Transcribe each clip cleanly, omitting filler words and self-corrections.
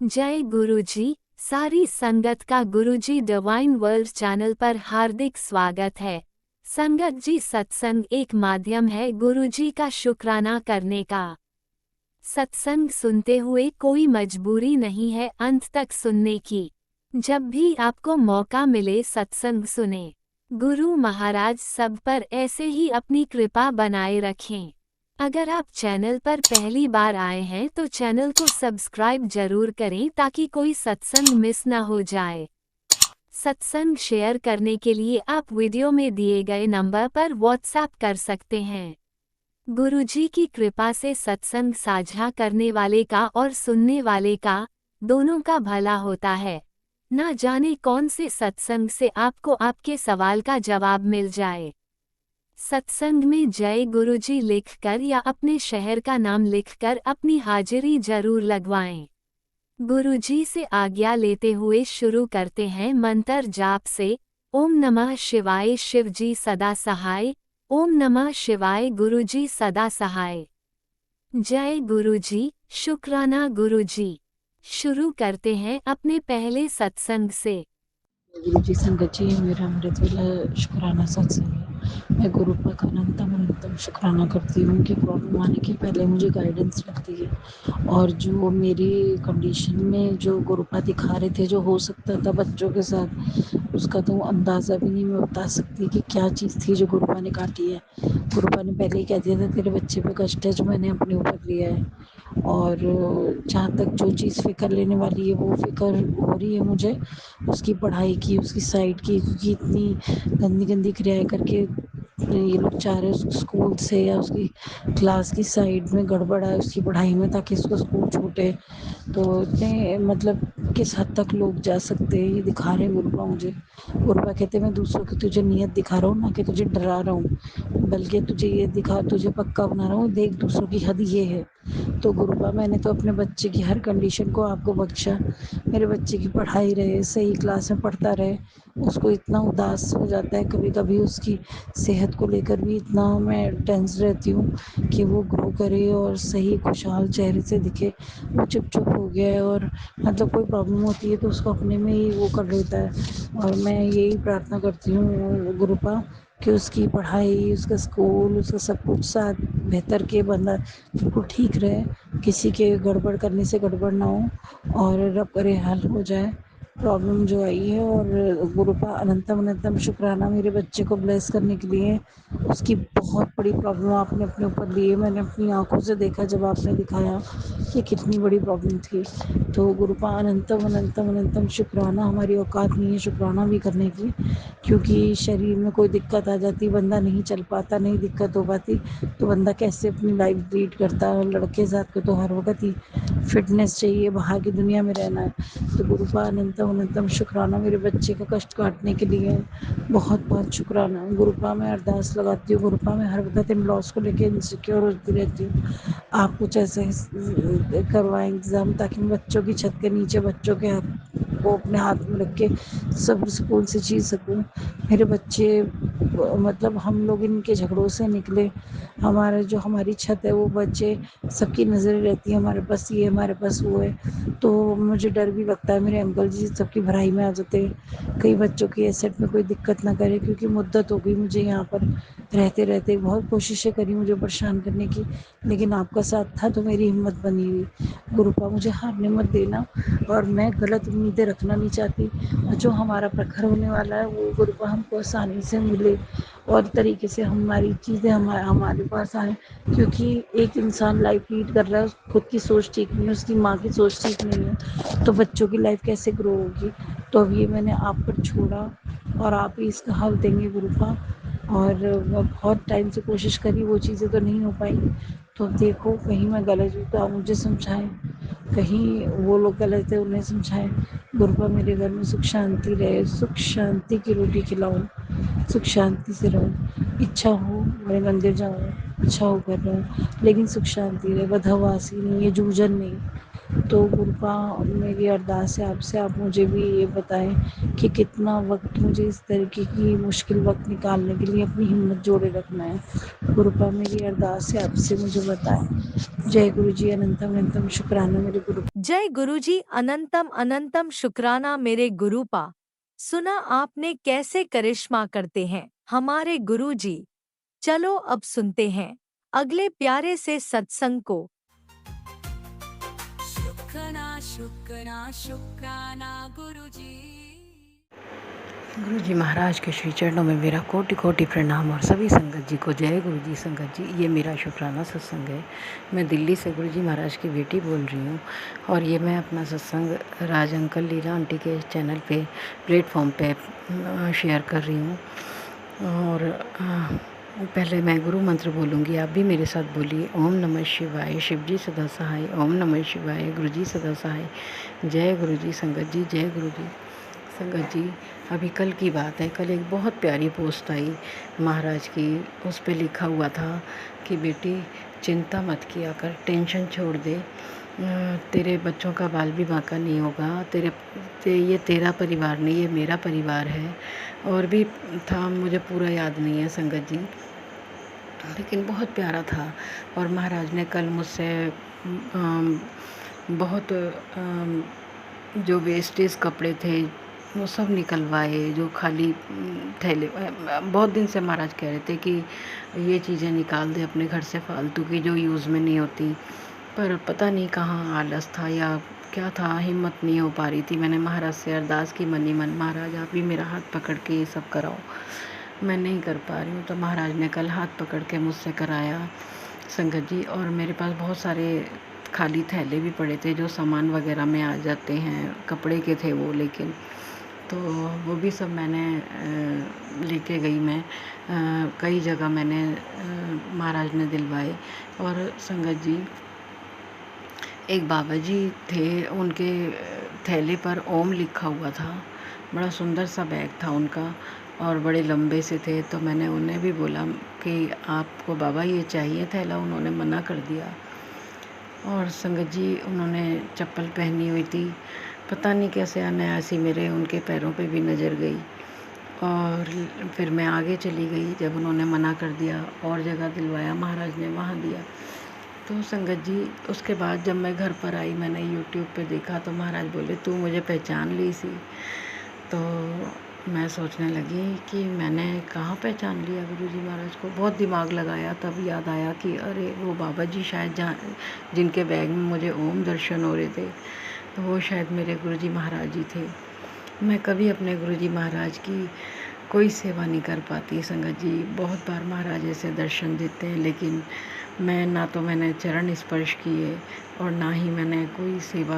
जय गुरुजी। सारी संगत का गुरुजी डिवाइन वर्ल्ड चैनल पर हार्दिक स्वागत है। संगत जी, सत्संग एक माध्यम है गुरुजी का शुक्राना करने का। सत्संग सुनते हुए कोई मजबूरी नहीं है अंत तक सुनने की। जब भी आपको मौका मिले सत्संग सुने। गुरु महाराज सब पर ऐसे ही अपनी कृपा बनाए रखें। अगर आप चैनल पर पहली बार आए हैं तो चैनल को सब्सक्राइब जरूर करें ताकि कोई सत्संग मिस ना हो जाए। सत्संग शेयर करने के लिए आप वीडियो में दिए गए नंबर पर व्हाट्सएप कर सकते हैं। गुरुजी की कृपा से सत्संग साझा करने वाले का और सुनने वाले का, दोनों का भला होता है। ना जाने कौन से सत्संग से आपको आपके सवाल का जवाब मिल जाए। सत्संग में जय गुरुजी लिखकर या अपने शहर का नाम लिखकर अपनी हाजिरी जरूर लगवाएं। गुरुजी से आज्ञा लेते हुए शुरू करते हैं मंत्र जाप से। ओम नमः शिवाय, शिवजी सदा सहाय। ओम नमः शिवाय, गुरुजी सदा सहाय। जय गुरुजी, शुक्राना गुरुजी। शुरू करते हैं अपने पहले सत्संग से। गुरुजी संगत जी, मेरा अमृत वाला शुक्राना सत्संग है। मैं गुरु का अनंतम शुक्राना करती हूँ कि प्रॉब्लम आने के पहले मुझे गाइडेंस लगती है और जो मेरी कंडीशन में जो गुरुपा दिखा रहे थे जो हो सकता था बच्चों के साथ, उसका तो अंदाज़ा भी नहीं मैं बता सकती कि क्या चीज़ थी जो गुरुपा ने काटी है। गुरुपा ने पहले ही कह दिया था तेरे बच्चे पे कष्ट है जो मैंने अपने ऊपर लिया है। और जहाँ तक जो चीज़ फ़िक्र लेने वाली है वो फ़िक्र हो रही है मुझे उसकी पढ़ाई की, उसकी साइड की, क्योंकि इतनी गंदी गंदी क्रियाएं करके ये लोग चाह रहे हैं स्कूल से या उसकी क्लास की साइड में गड़बड़ है उसकी पढ़ाई में ताकि उसको स्कूल छूटे। तो इतने मतलब किस हद तक लोग जा सकते हैं ये दिखा रहे हैं गुरुपा मुझे। गुरुपा कहते हैं मैं दूसरों की तुझे नीयत दिखा रहा हूँ, ना कि तुझे डरा रहा हूँ, बल्कि तुझे ये दिखा तुझे पक्का बना रहा हूँ, देख दूसरों की हद ये है। तो गुरुपा मैंने तो अपने बच्चे की हर कंडीशन को आपको बख्शा। मेरे बच्चे की पढ़ाई रहे, सही क्लास में पढ़ता रहे। उसको इतना उदास हो जाता है कभी कभी, उसकी सेहत को लेकर भी इतना मैं टेंस रहती हूँ कि वो ग्रो करे और सही खुशहाल चेहरे से दिखे। वो चुप चुप हो गया है और मतलब कोई प्रॉब्लम होती है तो उसको अपने में ही वो कर लेता है। और मैं यही प्रार्थना करती हूँ गुरुपा कि उसकी पढ़ाई, उसका स्कूल, उसका सब कुछ साथ बेहतर के बंदा बिल्कुल ठीक रहे, किसी के गड़बड़ करने से गड़बड़ ना हो और रब करे हल हो जाए प्रॉब्लम जो आई है। और गुरुपा अनंतम शुक्राना मेरे बच्चे को ब्लेस करने के लिए। उसकी बहुत बड़ी प्रॉब्लम आपने अपने ऊपर ली है, मैंने अपनी आंखों से देखा जब आपने दिखाया कि कितनी बड़ी प्रॉब्लम थी। तो गुरुपा अनंतम शुक्राना। हमारी औकात नहीं है शुक्राना भी करने की, क्योंकि शरीर में कोई दिक्कत आ जाती, बंदा नहीं चल पाता, नहीं दिक्कत हो पाती तो बंदा कैसे अपनी लाइफ लीड करता है। लड़के साथ को तो हर वक्त ही फिटनेस चाहिए, बाहर की दुनिया में रहना है। तो गुरुपा अनंतम शुक्राना मेरे बच्चे का कष्ट काटने के लिए। बहुत बहुत शुक्राना गुरुपा। मैं अरदास लगाती हूँ गुरुपा, मैं हर वक्त इन लॉस को लेकर इनसिक्योर होती रहती हूँ। आप कुछ ऐसा करवाएं इंतज़ाम ताकि मैं बच्चों की छत के नीचे बच्चों के हाथ को अपने हाथ में रख के सब सुकून से जी सकूँ। मेरे बच्चे मतलब हम लोग इनके झगड़ों से निकले, हमारे जो हमारी छत है वो बच्चे सबकी नज़रें रहती है हमारे पास ये हमारे पास वो है। तो मुझे डर भी लगता है मेरे अंकल जी सबकी भराई में आ जाते हैं, कई बच्चों की एसेट में कोई दिक्कत ना करे, क्योंकि मुद्दत हो गई मुझे यहाँ पर रहते रहते। बहुत कोशिशें करी मुझे परेशान करने की, लेकिन आपका साथ था तो मेरी हिम्मत बनी हुई। गुरुपा मुझे हारने मत देना, और मैं गलत उम्मीदें रखना नहीं चाहती। और जो हमारा प्रखर होने वाला है वो गुरुपा हमको आसानी से मिले और तरीके से हमारी चीज़ें हमारे पास आए, क्योंकि एक इंसान लाइफ लीड कर रहा है, खुद की सोच ठीक नहीं है, उसकी माँ की सोच ठीक नहीं है, तो बच्चों की लाइफ कैसे ग्रो होगी। तो अब ये मैंने आप पर छोड़ा और आप ही इसका हल देंगे गुरुपा। और मैं बहुत टाइम से कोशिश करी, वो चीज़ें तो नहीं हो पाई। तो अब देखो कहीं मैं गलत हूँ तो आप मुझे समझाएं, कहीं वो लोग गलत है उन्हें समझाएं। गुरुपा मेरे घर में सुख शांति रहे, सुख शांति की रोटी खिलाओ, सुख शांति से रहो। इच्छा हो बड़े मंदिर जाऊँ, अच्छा हो कर रहा हूँ, लेकिन सुख शांति रहे, बदहवासी नहीं, ये जूझन नहीं। तो गुरुपा मेरी अरदास है आपसे, आप मुझे भी ये बताएं कि कितना वक्त मुझे इस तरीके की मुश्किल वक्त निकालने के लिए अपनी हिम्मत जोड़े रखना है। गुरुपा मेरी अरदास है आपसे, मुझे बताएं। जय गुरु जी, अनंतम अनंतम शुक्राना मेरे गुरु। जय गुरुजी, अनंतम अनंतम शुक्राना मेरे गुरुपा। सुना आपने कैसे करिश्मा करते हैं हमारे गुरुजी। चलो अब सुनते हैं अगले प्यारे से सत्संग को। शुक्राना शुक्राना शुक्राना गुरुजी। गुरु जी महाराज के श्री चरणों में मेरा कोटि कोटि प्रणाम और सभी संगत जी को जय गुरु जी। संगत जी, ये मेरा शुक्राना सत्संग है। मैं दिल्ली से गुरु जी महाराज की बेटी बोल रही हूँ और ये मैं अपना सत्संग राज अंकल लीला आंटी के चैनल पे प्लेटफॉर्म पे शेयर कर रही हूँ। और पहले मैं गुरु मंत्र बोलूँगी, आप भी मेरे साथ बोलिए। ओम नमः शिवाय, शिव जी सदा सहाय। ओम नमः शिवाय, गुरु जी सदा सहाय। जय गुरु जी। संगत जी, जय गुरु जी। संगत जी, अभी कल की बात है, कल एक बहुत प्यारी पोस्ट आई महाराज की। उस पे लिखा हुआ था कि बेटी चिंता मत किया कर, टेंशन छोड़ दे, तेरे बच्चों का बाल भी बांका नहीं होगा, ये तेरा परिवार नहीं, ये मेरा परिवार है। और भी था, मुझे पूरा याद नहीं है संगत जी, लेकिन बहुत प्यारा था। और महाराज ने कल मुझसे बहुत जो वेस्टेज कपड़े थे वो सब निकलवाए, जो खाली थैले। बहुत दिन से महाराज कह रहे थे कि ये चीज़ें निकाल दे अपने घर से फालतू की, जो यूज़ में नहीं होती, पर पता नहीं कहाँ आलस था या क्या था, हिम्मत नहीं हो पा रही थी। मैंने महाराज से अरदास की मन ही मन, महाराज आप ही मेरा हाथ पकड़ के ये सब कराओ, मैं नहीं कर पा रही हूँ। तो महाराज ने कल हाथ पकड़ के मुझसे कराया संगत जी। और मेरे पास बहुत सारे खाली थैले भी पड़े थे जो सामान वगैरह में आ जाते हैं, कपड़े के थे वो, लेकिन तो वो भी सब मैंने लेके गई। मैं कई जगह मैंने महाराज ने दिलवाए। और संगत जी, एक बाबा जी थे, उनके थैले पर ओम लिखा हुआ था, बड़ा सुंदर सा बैग था उनका और बड़े लंबे से थे। तो मैंने उन्हें भी बोला कि आपको बाबा ये चाहिए थैला, उन्होंने मना कर दिया। और संगत जी, उन्होंने चप्पल पहनी हुई थी, पता नहीं कैसे अनायासी मेरे उनके पैरों पे भी नज़र गई। और फिर मैं आगे चली गई, जब उन्होंने मना कर दिया और जगह दिलवाया महाराज ने, वहाँ दिया। तो संगत जी, उसके बाद जब मैं घर पर आई, मैंने यूट्यूब पे देखा तो महाराज बोले तू मुझे पहचान ली सी। तो मैं सोचने लगी कि मैंने कहाँ पहचान लिया गुरुजी महाराज को। बहुत दिमाग लगाया, तब याद आया कि अरे वो बाबा जी शायद जहाँ जिनके बैग में मुझे ओम दर्शन हो रहे थे, तो वो शायद मेरे गुरुजी महाराज जी थे। मैं कभी अपने गुरुजी महाराज की कोई सेवा नहीं कर पाती संगत जी। बहुत बार महाराज ऐसे दर्शन देते हैं, लेकिन मैं ना तो मैंने चरण स्पर्श किए और ना ही मैंने कोई सेवा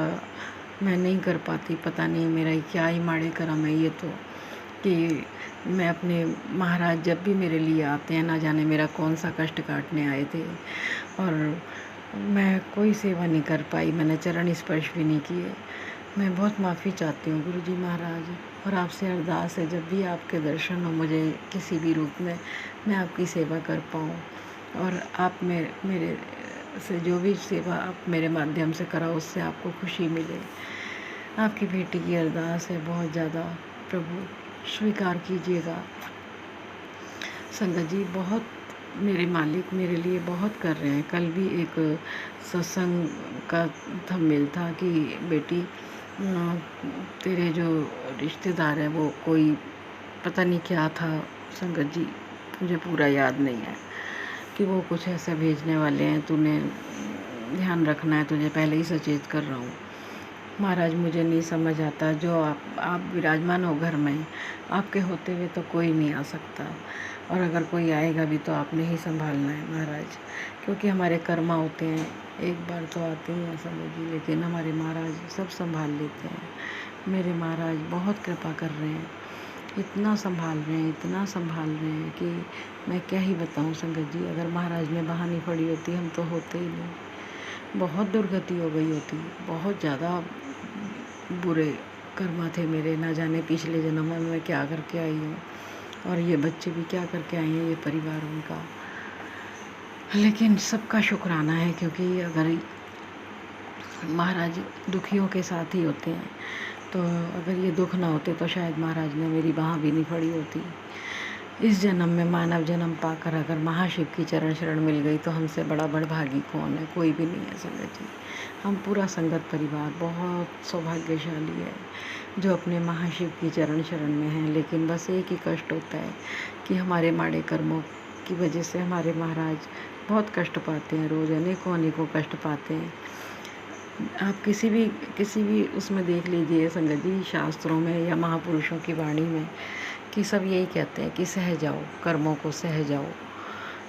मैं नहीं कर पाती। पता नहीं मेरा क्या ही माड़े करम है ये तो, कि मैं अपने महाराज जब भी मेरे लिए आते हैं, ना जाने मेरा कौन सा कष्ट काटने आए थे, और मैं कोई सेवा नहीं कर पाई, मैंने चरण स्पर्श भी नहीं किए। मैं बहुत माफ़ी चाहती हूँ गुरुजी महाराज, और आपसे अरदास है जब भी आपके दर्शन हो मुझे किसी भी रूप में, मैं आपकी सेवा कर पाऊँ, और आप मेरे से जो भी सेवा आप मेरे माध्यम से कराओ उससे आपको खुशी मिले। आपकी बेटी की अरदास है बहुत ज़्यादा, प्रभु स्वीकार कीजिएगा। संगत जी, बहुत मेरे मालिक मेरे लिए बहुत कर रहे हैं। कल भी एक सत्संग का थंबनेल था कि बेटी तेरे जो रिश्तेदार हैं वो कोई पता नहीं क्या था संगत जी, मुझे पूरा याद नहीं है, कि वो कुछ ऐसा भेजने वाले हैं, तूने ध्यान रखना है, तुझे पहले ही सचेत कर रहा हूँ। महाराज मुझे नहीं समझ आता, जो आप विराजमान हो घर में, आपके होते हुए तो कोई नहीं आ सकता, और अगर कोई आएगा भी तो आपने ही संभालना है महाराज, क्योंकि हमारे कर्मा होते हैं, एक बार तो आते ही हैं समझ जी, लेकिन हमारे महाराज सब संभाल लेते हैं। मेरे महाराज बहुत कृपा कर रहे हैं, इतना संभाल रहे हैं, इतना संभाल रहे हैं कि मैं क्या ही बताऊं संगत जी। अगर महाराज ने बहानी पड़ी होती हम तो होते ही नहीं, बहुत दुर्गति हो गई होती, बहुत ज़्यादा बुरे कर्मा थे मेरे, ना जाने पिछले जन्म में मैं क्या करके आई हूँ, और ये बच्चे भी क्या करके आए हैं, ये परिवार उनका। लेकिन सबका शुक्राना है, क्योंकि अगर महाराज दुखियों के साथ ही होते हैं। तो अगर ये दुख ना होते तो शायद महाराज ने मेरी बाँह भी नहीं फड़ी होती। इस जन्म में मानव जन्म पाकर अगर महाशिव की चरण शरण मिल गई तो हमसे बड़ा बड़भागी कौन है? कोई भी नहीं है संगत जी। हम पूरा संगत परिवार बहुत सौभाग्यशाली है जो अपने महाशिव की चरण शरण में हैं। लेकिन बस एक ही कष्ट होता है कि हमारे माड़े कर्मों की वजह से हमारे महाराज बहुत कष्ट पाते हैं, रोज़ अनेकों अनेकों कष्ट पाते हैं। आप किसी भी उसमें देख लीजिए संगत जी, शास्त्रों में या महापुरुषों की वाणी में, कि सब यही कहते हैं कि सह जाओ, कर्मों को सह जाओ।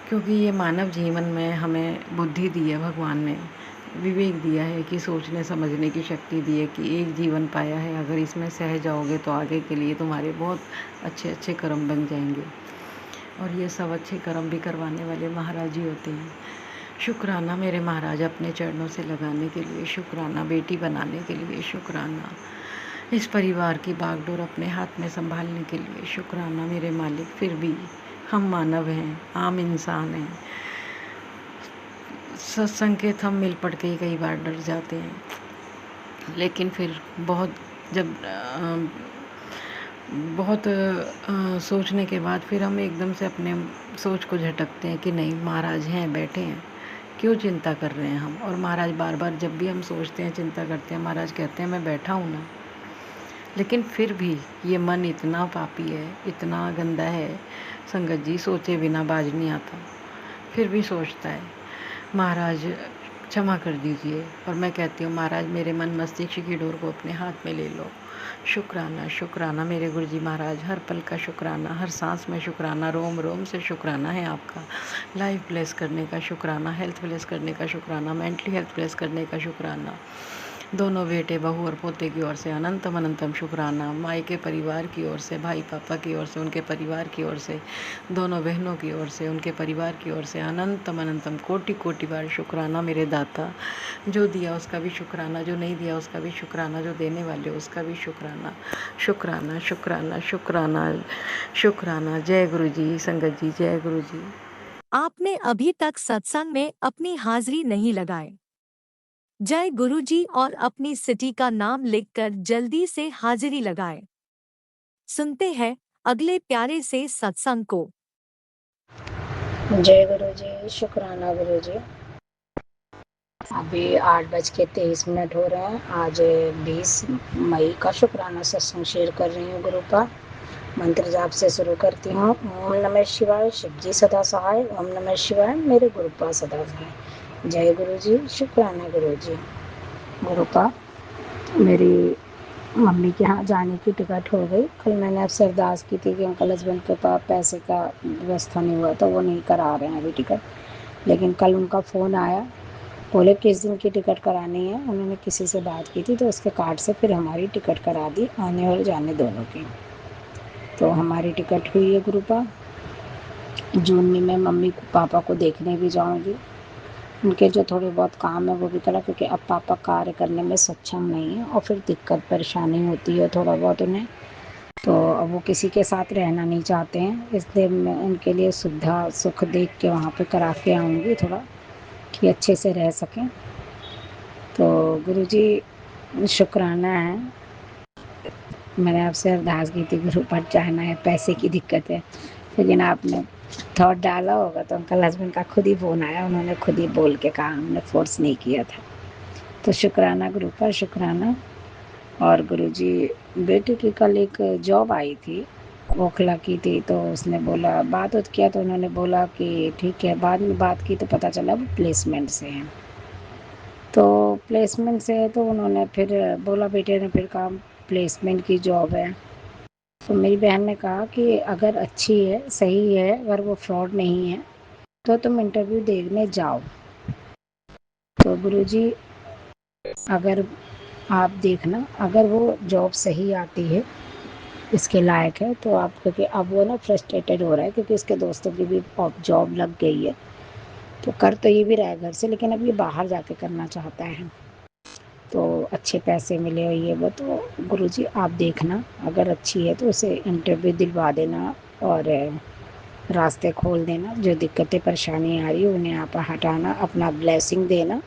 क्योंकि ये मानव जीवन में हमें बुद्धि दी है, भगवान ने विवेक दिया है कि सोचने समझने की शक्ति दी है कि एक जीवन पाया है, अगर इसमें सह जाओगे तो आगे के लिए तुम्हारे बहुत अच्छे अच्छे कर्म बन जाएंगे। और ये सब अच्छे कर्म भी करवाने वाले महाराज ही होते हैं। शुक्राना मेरे महाराज अपने चरणों से लगाने के लिए, शुक्राना बेटी बनाने के लिए, शुक्राना इस परिवार की बागडोर अपने हाथ में संभालने के लिए, शुक्राना मेरे मालिक। फिर भी हम मानव हैं, आम इंसान हैं, सत्संग के हम मिल पड़ के ही कई बार डर जाते हैं। लेकिन फिर बहुत सोचने के बाद फिर हम एकदम से अपने सोच को झटकते हैं कि नहीं, महाराज हैं, बैठे हैं, क्यों चिंता कर रहे हैं हम। और महाराज बार बार जब भी हम सोचते हैं, चिंता करते हैं, महाराज कहते हैं मैं बैठा हूँ ना। लेकिन फिर भी ये मन इतना पापी है, इतना गंदा है संगत जी, सोचे बिना बाज नहीं आता। फिर भी सोचता है। महाराज क्षमा कर दीजिए। और मैं कहती हूँ महाराज मेरे मन मस्तिष्क की डोर को अपने हाथ में ले लो। शुक्राना शुक्राना मेरे गुरुजी महाराज, हर पल का शुक्राना, हर सांस में शुक्राना, रोम रोम से शुक्राना है आपका। लाइफ ब्लेस करने का शुक्राना, हेल्थ ब्लेस करने का शुक्राना, मेंटली हेल्थ ब्लेस करने का शुक्राना। दोनों बेटे बहू और पोते की ओर से अनंतम अनंतम शुक्राना। माई के परिवार की ओर से, भाई पापा की ओर से, उनके परिवार की ओर से, दोनों बहनों की ओर से, उनके परिवार की ओर से अनंतम अनंतम कोटि कोटि बार शुक्राना मेरे दाता। जो दिया उसका भी शुक्राना, जो नहीं दिया उसका भी शुक्राना, जो देने वाले उसका भी शुक्राना। शुक्राना शुक्राना शुक्राना शुक्राना। जय गुरु जी संगत जी, जय गुरु जी। आपने अभी तक सत्संग में अपनी हाजिरी नहीं लगाए। जय गुरु जी और अपनी सिटी का नाम लिखकर जल्दी से हाजिरी लगाएं। सुनते हैं अगले प्यारे से सत्संग को। जय गुरु जी, शुक्राना गुरु जी। अभी 8:23 हो रहे हैं। आज 20 मई का शुक्राना सत्संग शेयर कर रही हूँ गुरु का। मंत्र जाप से शुरू करती हूँ। ओम नमः शिवाय, शिव जी सदा सहाय। ओम नमः शिवाय, मेरे गुरुपा सदा सहाय। जय गुरु जी, शुक्राना गुरु जी। गुरुपा, मेरी मम्मी के यहाँ जाने की टिकट हो गई। कल मैंने आपसे अरदास की थी कि अंकल हस्बैंड के पास पैसे का व्यवस्था नहीं हुआ, तो वो नहीं करा रहे हैं अभी टिकट। लेकिन कल उनका फ़ोन आया, बोले किस दिन की टिकट करानी है। उन्होंने किसी से बात की थी तो उसके कार्ड से फिर हमारी टिकट करा दी, आने और जाने दोनों की। तो हमारी टिकट हुई है गुरुपा। जून में मैं मम्मी को पापा को देखने भी जाऊंगी। उनके जो थोड़े बहुत काम है वो भी करा, क्योंकि अब पापा कार्य करने में सक्षम नहीं है और फिर दिक्कत परेशानी होती है थोड़ा बहुत उन्हें। तो अब वो किसी के साथ रहना नहीं चाहते हैं, इसलिए मैं उनके लिए सुविधा सुख देख के वहाँ पे करा के आऊँगी थोड़ा, कि अच्छे से रह सकें। तो गुरुजी शुक्राना है। मैंने आपसे अरदास की थी गुरु पर जाना है, पैसे की दिक्कत है, लेकिन आपने थॉट डाला होगा तो अंकल हस्बैंड का खुद ही फ़ोन आया, उन्होंने खुद ही बोल के कहा, हमने फोर्स नहीं किया था। तो शुक्राना गुरु पर, शुक्राना। और गुरुजी बेटे की कल एक जॉब आई थी, ओखला की थी, तो उसने बोला बात किया, तो उन्होंने बोला कि ठीक है। बाद में बात की तो पता चला वो प्लेसमेंट से हैं। तो प्लेसमेंट से है तो उन्होंने फिर बोला, बेटे ने फिर कहा प्लेसमेंट की जॉब है। तो मेरी बहन ने कहा कि अगर अच्छी है, सही है, अगर वो फ्रॉड नहीं है तो तुम इंटरव्यू देने जाओ। तो गुरुजी अगर आप देखना, अगर वो जॉब सही आती है, इसके लायक है, तो आप, क्योंकि अब वो ना फ्रस्ट्रेटेड हो रहा है क्योंकि उसके दोस्तों की भी जॉब लग गई है, तो कर तो ये भी रहा है घर से, लेकिन अब ये बाहर जाके करना चाहता है, तो अच्छे पैसे मिले और ये वो। तो गुरुजी आप देखना, अगर अच्छी है तो उसे इंटरव्यू दिलवा देना और रास्ते खोल देना। जो दिक्कतें परेशानी आ रही है उन्हें आप हटाना, अपना ब्लेसिंग देना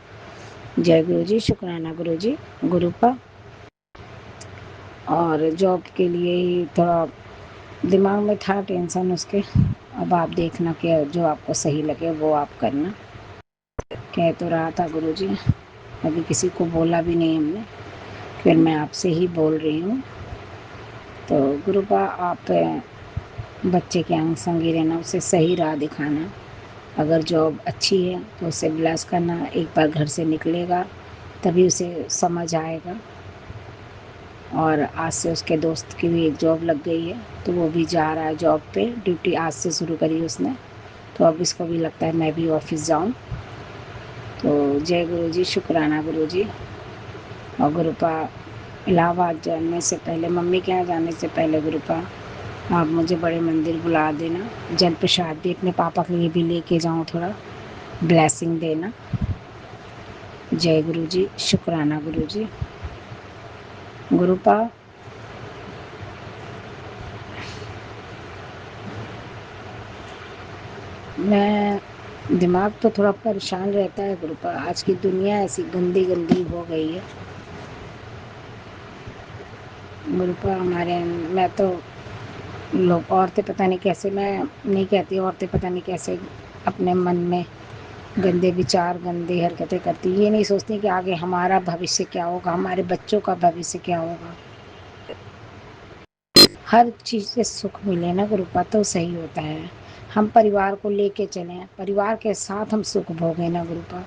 जय गुरु जी, शुक्राना गुरु जी, गुरुपा। और जॉब के लिए ही थोड़ा दिमाग में था टेंशन उसके। अब आप देखना कि जो आपको सही लगे वो आप करना। कह तो रहा था गुरु जी, अभी किसी को बोला भी नहीं हमने, फिर मैं आपसे ही बोल रही हूँ। तो गुरुपा, आप बच्चे के अंग संगी रहना, उसे सही राह दिखाना। अगर जॉब अच्छी है तो उसे ब्लेस करना। एक बार घर से निकलेगा तभी उसे समझ आएगा। और आज से उसके दोस्त की भी एक जॉब लग गई है, तो वो भी जा रहा है जॉब पे। ड्यूटी आज से शुरू करी उसने, तो अब इसको भी लगता है मैं भी ऑफिस जाऊं। तो जय गुरु जी, शुक्राना गुरु जी। और गुरुपा, इलाहाबाद जाने से पहले, मम्मी के यहाँ जाने से पहले गुरुपा, आप मुझे बड़े मंदिर बुला देना। जल प्रसाद भी अपने पापा के लिए भी लेके जाऊँ, थोड़ा ब्लेसिंग देना। जय गुरु जी, शुक्राना गुरु जी। गुरुपा, मैं दिमाग तो थोड़ा परेशान रहता है गुरुपा। आज की दुनिया ऐसी गंदी गंदी हो गई है गुरुपा। हमारे, मैं तो, लोग औरतें पता नहीं कैसे, मैं नहीं कहती औरतें पता नहीं कैसे अपने मन में गंदे विचार, गंदी हरकतें करती। ये नहीं सोचती कि आगे हमारा भविष्य क्या होगा, हमारे बच्चों का भविष्य क्या होगा। हर चीज़ से सुख मिले ना गुरुपा तो सही होता है। हम परिवार को लेके चलें, परिवार के साथ हम सुख भोगें ना गुरुपा,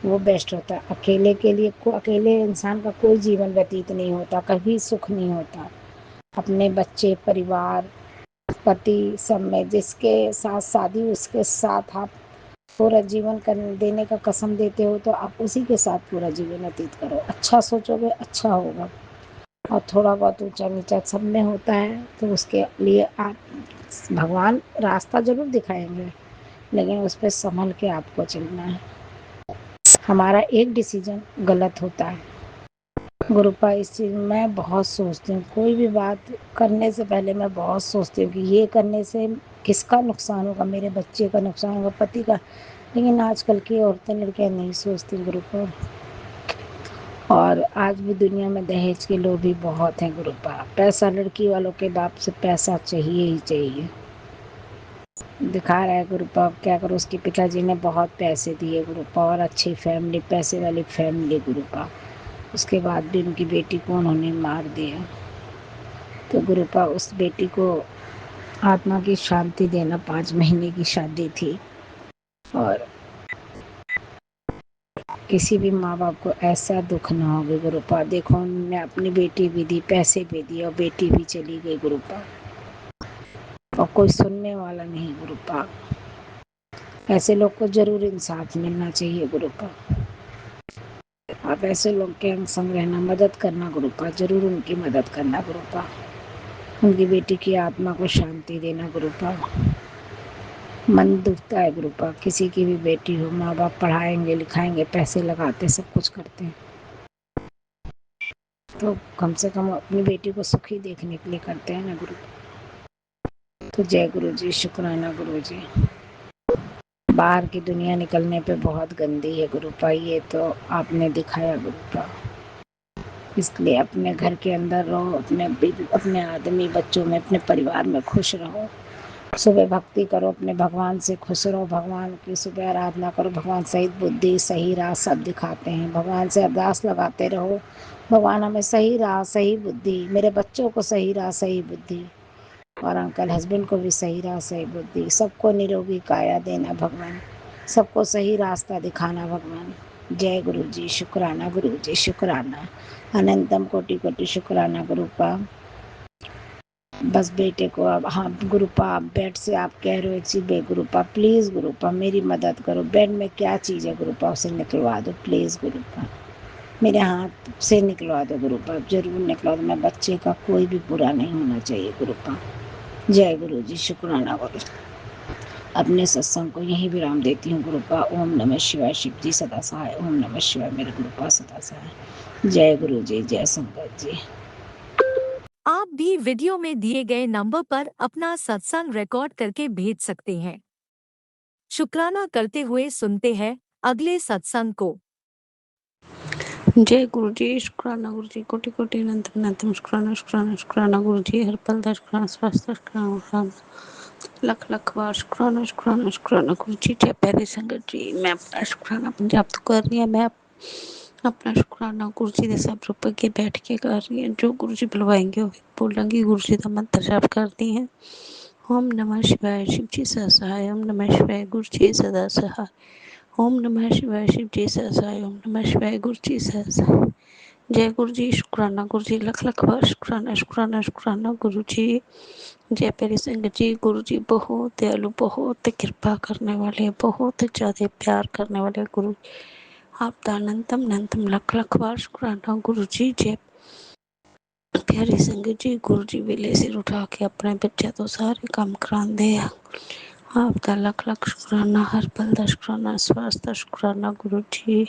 वो बेस्ट होता है। अकेले के लिए अकेले इंसान का कोई जीवन व्यतीत नहीं होता, कभी सुख नहीं होता। अपने बच्चे, परिवार, पति, सब में जिसके साथ शादी, उसके साथ आप पूरा जीवन कर देने का कसम देते हो, तो आप उसी के साथ पूरा जीवन व्यतीत करो। अच्छा सोचोगे अच्छा होगा। और थोड़ा बहुत ऊंचा नीचा सब में होता है, तो उसके लिए आप, भगवान रास्ता जरूर दिखाएंगे, लेकिन उस पर संभल के आपको चलना है। हमारा एक डिसीजन गलत होता है गुरुपा। इस चीज़ मैं बहुत सोचती हूँ, कोई भी बात करने से पहले मैं बहुत सोचती हूँ कि ये करने से किसका नुकसान होगा, मेरे बच्चे का नुकसान होगा, पति का। लेकिन आजकल की औरतें, लड़कियाँ नहीं सोचती गुरुपा। और आज भी दुनिया में दहेज के लोग भी बहुत हैं गुरुपा। पैसा, लड़की वालों के बाप से पैसा चाहिए ही चाहिए। दिखा रहा है गुरुपा, क्या करो, उसके पिताजी ने बहुत पैसे दिए गुरुपा, और अच्छी फैमिली, पैसे वाली फैमिली गुरुपा। उसके बाद भी उनकी बेटी को उन्होंने मार दिया। तो गुरुपा, उस बेटी को आत्मा की शांति देना। 5 महीने की शादी थी, और किसी भी माँ बाप को ऐसा दुख ना होगा गुरुपा। देखो, उन्होंने अपनी बेटी भी दी, पैसे भी दिए, और बेटी भी चली गई गुरुपा, और कोई सुनने वाला नहीं गुरुपा। ऐसे लोग को जरूर इंसाफ मिलना चाहिए गुरुपा। आप ऐसे लोग के अंग संग रहना, मदद करना गुरुपा, जरूर उनकी मदद करना गुरुपा। उनकी बेटी की आत्मा को शांति देना गुरुपा। मन दुखता है गुरुपा, किसी की भी बेटी हो, माँ बाप पढ़ाएंगे लिखाएंगे, पैसे लगाते, सब कुछ करते हैं, तो कम से कम अपनी बेटी को सुखी देखने के लिए करते हैं ना गुरु। तो जय गुरु जी, शुक्राना गुरु जी। बाहर की दुनिया निकलने पे बहुत गंदी है गुरुपा, ये तो आपने दिखाया गुरुपा। इसलिए अपने घर के अंदर रहो, अपने आदमी, बच्चों में, अपने परिवार में खुश रहो। सुबह भक्ति करो, अपने भगवान से खुश रहो, भगवान की सुबह आराधना करो। भगवान सही बुद्धि, सही राह सब दिखाते हैं। भगवान से अरदास लगाते रहो, भगवान हमें सही राह, सही बुद्धि, मेरे बच्चों को सही राह, सही बुद्धि, और अंकल हस्बैंड को भी सही राह, सही बुद्धि, सबको निरोगी काया देना भगवान, सबको सही रास्ता दिखाना भगवान। जय गुरु जी, शुक्राना गुरु जी, शुक्राना, अनंतम कोटि कोटि शुक्राना गुरुपा। बस बेटे को अब, हाँ गुरुपा, आप बेड से आप कह रहे हो एक चीज, गुरुपा प्लीज़ गुरुपा मेरी मदद करो। बेड में क्या चीज़ है गुरुपा, उसे निकलवा दो प्लीज़ गुरुपा, मेरे हाथ से निकलवा दो गुरुपा, जरूर निकलवा दो। मैं बच्चे का कोई भी बुरा नहीं होना चाहिए गुरुपा। जय गुरु जी, शुक्राना गुरु। अपने सत्संग को यहीं विराम देती हूँ गुरुपा। ओम नमः शिवाय। शिव जी सदा सहाय। ओम नमः शिवाय। मेरे गुरुपा सदा सहाय। जय गुरु जी, जय संगत जी। आप भी वीडियो में दिए गए नंबर पर अपना सत्संग रिकॉर्ड करके भेज सकते हैं। शुक्राना करते हुए सुनते हैं अगले सत्संग को। जय गुरु जी, शुक्राना गुरु जी, कोटि कोटि अनंत अनंतम शुक्राना शुक्राना शुक्राना गुरु जी, हर पल दा शुक्राना, स्वास्थ्य शुक्राना, शुक्राना, लख लख बार शुक्राना शुक्राना शुक्राना गुरु जी। जय प्यारी संगत जी, मैं अपना शुक्राना पंजाब तो कर रही हूँ। मैं अपना शुक्राना गुरु जी के सब रूप अगे बैठ के कर रही हूँ। जो गुरु जी बुलवाएंगे वो बोलेंगी, गुरु जी का मंत्र जाप करती हैं। ओम नमः शिवाय, शिव जी सहाय। ओम नमः शिवाय, गुरु जी सदा सहाय। ओम नमः शिवाय, शिव जी सहाय। ओम नमः शिवाय, गुरु जी सहाय। जय गुरु जी, शुक्राना गुरु जी, लख लख बार शुक्राना शुक्राना शुक्राना गुरु जी। जय प्यारी संगत जी, गुरु जी बहुत दयालु, बहुत कृपा करने वाले, बहुत ज़्यादा प्यार करने वाले गुरु। आपका अनंतम अनंतम लख लख बार शुक्राना गुरु जी। जय प्यारी संगत जी, गुरु जी वेले सिर उठा के अपने बच्चे तो सारे काम कराते हैं। आपका लख लख शुक्राना, हर पल का शुक्राना, स्वास्थ्य शुक्राना गुरु जी।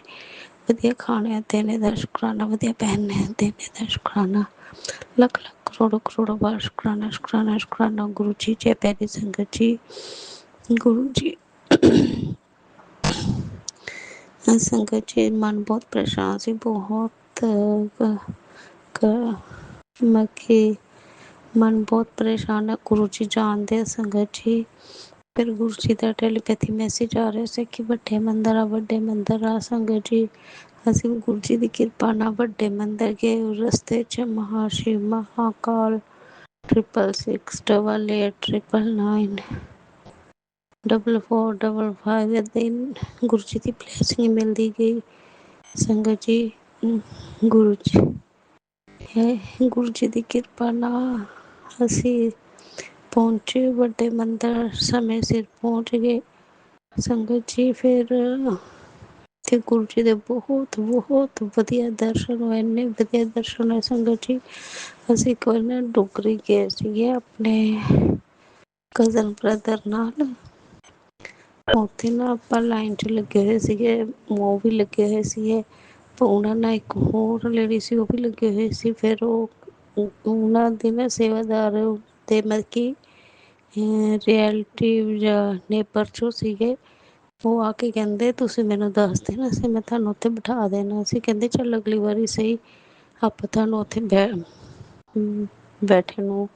वधिया खाने देने का शुक्राना, वधिया पहनने देने का शुक्राना, लख लख करोड़ों करोड़ों बार शुक्राना शुक्राना शुक्राना गुरु जी। जय प्यारी संगत जी, गुरु जी। संगत जी, मन बहुत परेशान सी, बहुत मक्खी मन बहुत परेशान है। गुरु जी जानते संगत जी। फिर गुरु जी का टैलीपैथी मैसेज आ रहा है कि ਵੱਡੇ ਮੰਦਰ ਆ ਸੰਗਤ ਜੀ। ਅਸੀਂ ਗੁਰੂ ਜੀ ਦੀ ਕਿਰਪਾ ਨਾਲ ਵੱਡੇ ਮੰਦਰ ਗਏ। ਰਸਤੇ 'ਚ ਮਹਾਸ਼ਿਵ, ਮਹਾਕਾਲ, 666 888 4455 ਦਿਨ ਗੁਰੂ ਜੀ ਦੀ ਬਲੇਸਿੰਗ ਮਿਲਦੀ ਗਈ ਸੰਗਤ ਜੀ। ਗੁਰੂ ਜੀ ਦੀ ਕਿਰਪਾ ਨਾਲ ਅਸੀਂ ਪਹੁੰਚੇ ਵੱਡੇ ਮੰਦਰ, ਸਮੇਂ ਸਿਰ ਪਹੁੰਚ ਗਏ ਸੰਗਤ ਜੀ। ਫਿਰ ਤੇ ਗੁਰੂ ਜੀ ਦੇ ਬਹੁਤ ਬਹੁਤ ਵਧੀਆ ਦਰਸ਼ਨ ਹੋਏ, ਇੰਨੇ ਵਧੀਆ ਦਰਸ਼ਨ ਹੋਏ ਸੰਗਤ ਜੀ। ਅਸੀਂ ਇੱਕ ਵਾਰ ਨਾ ਡੋਗਰੀ ਗਏ ਸੀਗੇ ਆਪਣੇ ਕਜ਼ਨ ਬ੍ਰਦਰ ਨਾਲ। ਉੱਥੇ ਨਾ ਆਪਾਂ ਲਾਈਨ 'ਚ ਲੱਗੇ ਹੋਏ ਸੀਗੇ, ਉਹ ਵੀ ਲੱਗੇ ਹੋਏ ਸੀਗੇ। ਉਹਨਾਂ ਨਾਲ ਇੱਕ ਹੋਰ ਲੇਡੀ ਸੀ, ਉਹ ਵੀ ਲੱਗੇ ਹੋਏ ਸੀ। ਫਿਰ ਉਹਨਾਂ ਦੇ ਨਾ ਸੇਵਾਦਾਰ ਤੇ ਮਤਲਬ ਕਿ ਰਿਐਲਟਿਵ ਜਾਂ ਨੇਬਰ 'ਚੋਂ ਸੀਗੇ। ਉਹ ਆ ਕੇ ਕਹਿੰਦੇ ਤੁਸੀਂ ਮੈਨੂੰ ਦੱਸ ਦੇਣਾ ਸੀ, ਮੈਂ ਤੁਹਾਨੂੰ ਉੱਥੇ ਬਿਠਾ ਦੇਣਾ ਸੀ। ਕਹਿੰਦੇ ਚੱਲ ਅਗਲੀ ਵਾਰੀ ਸਹੀ ਆਪਾਂ ਤੁਹਾਨੂੰ ਉੱਥੇ ਬੈਠੇ ਨੂੰ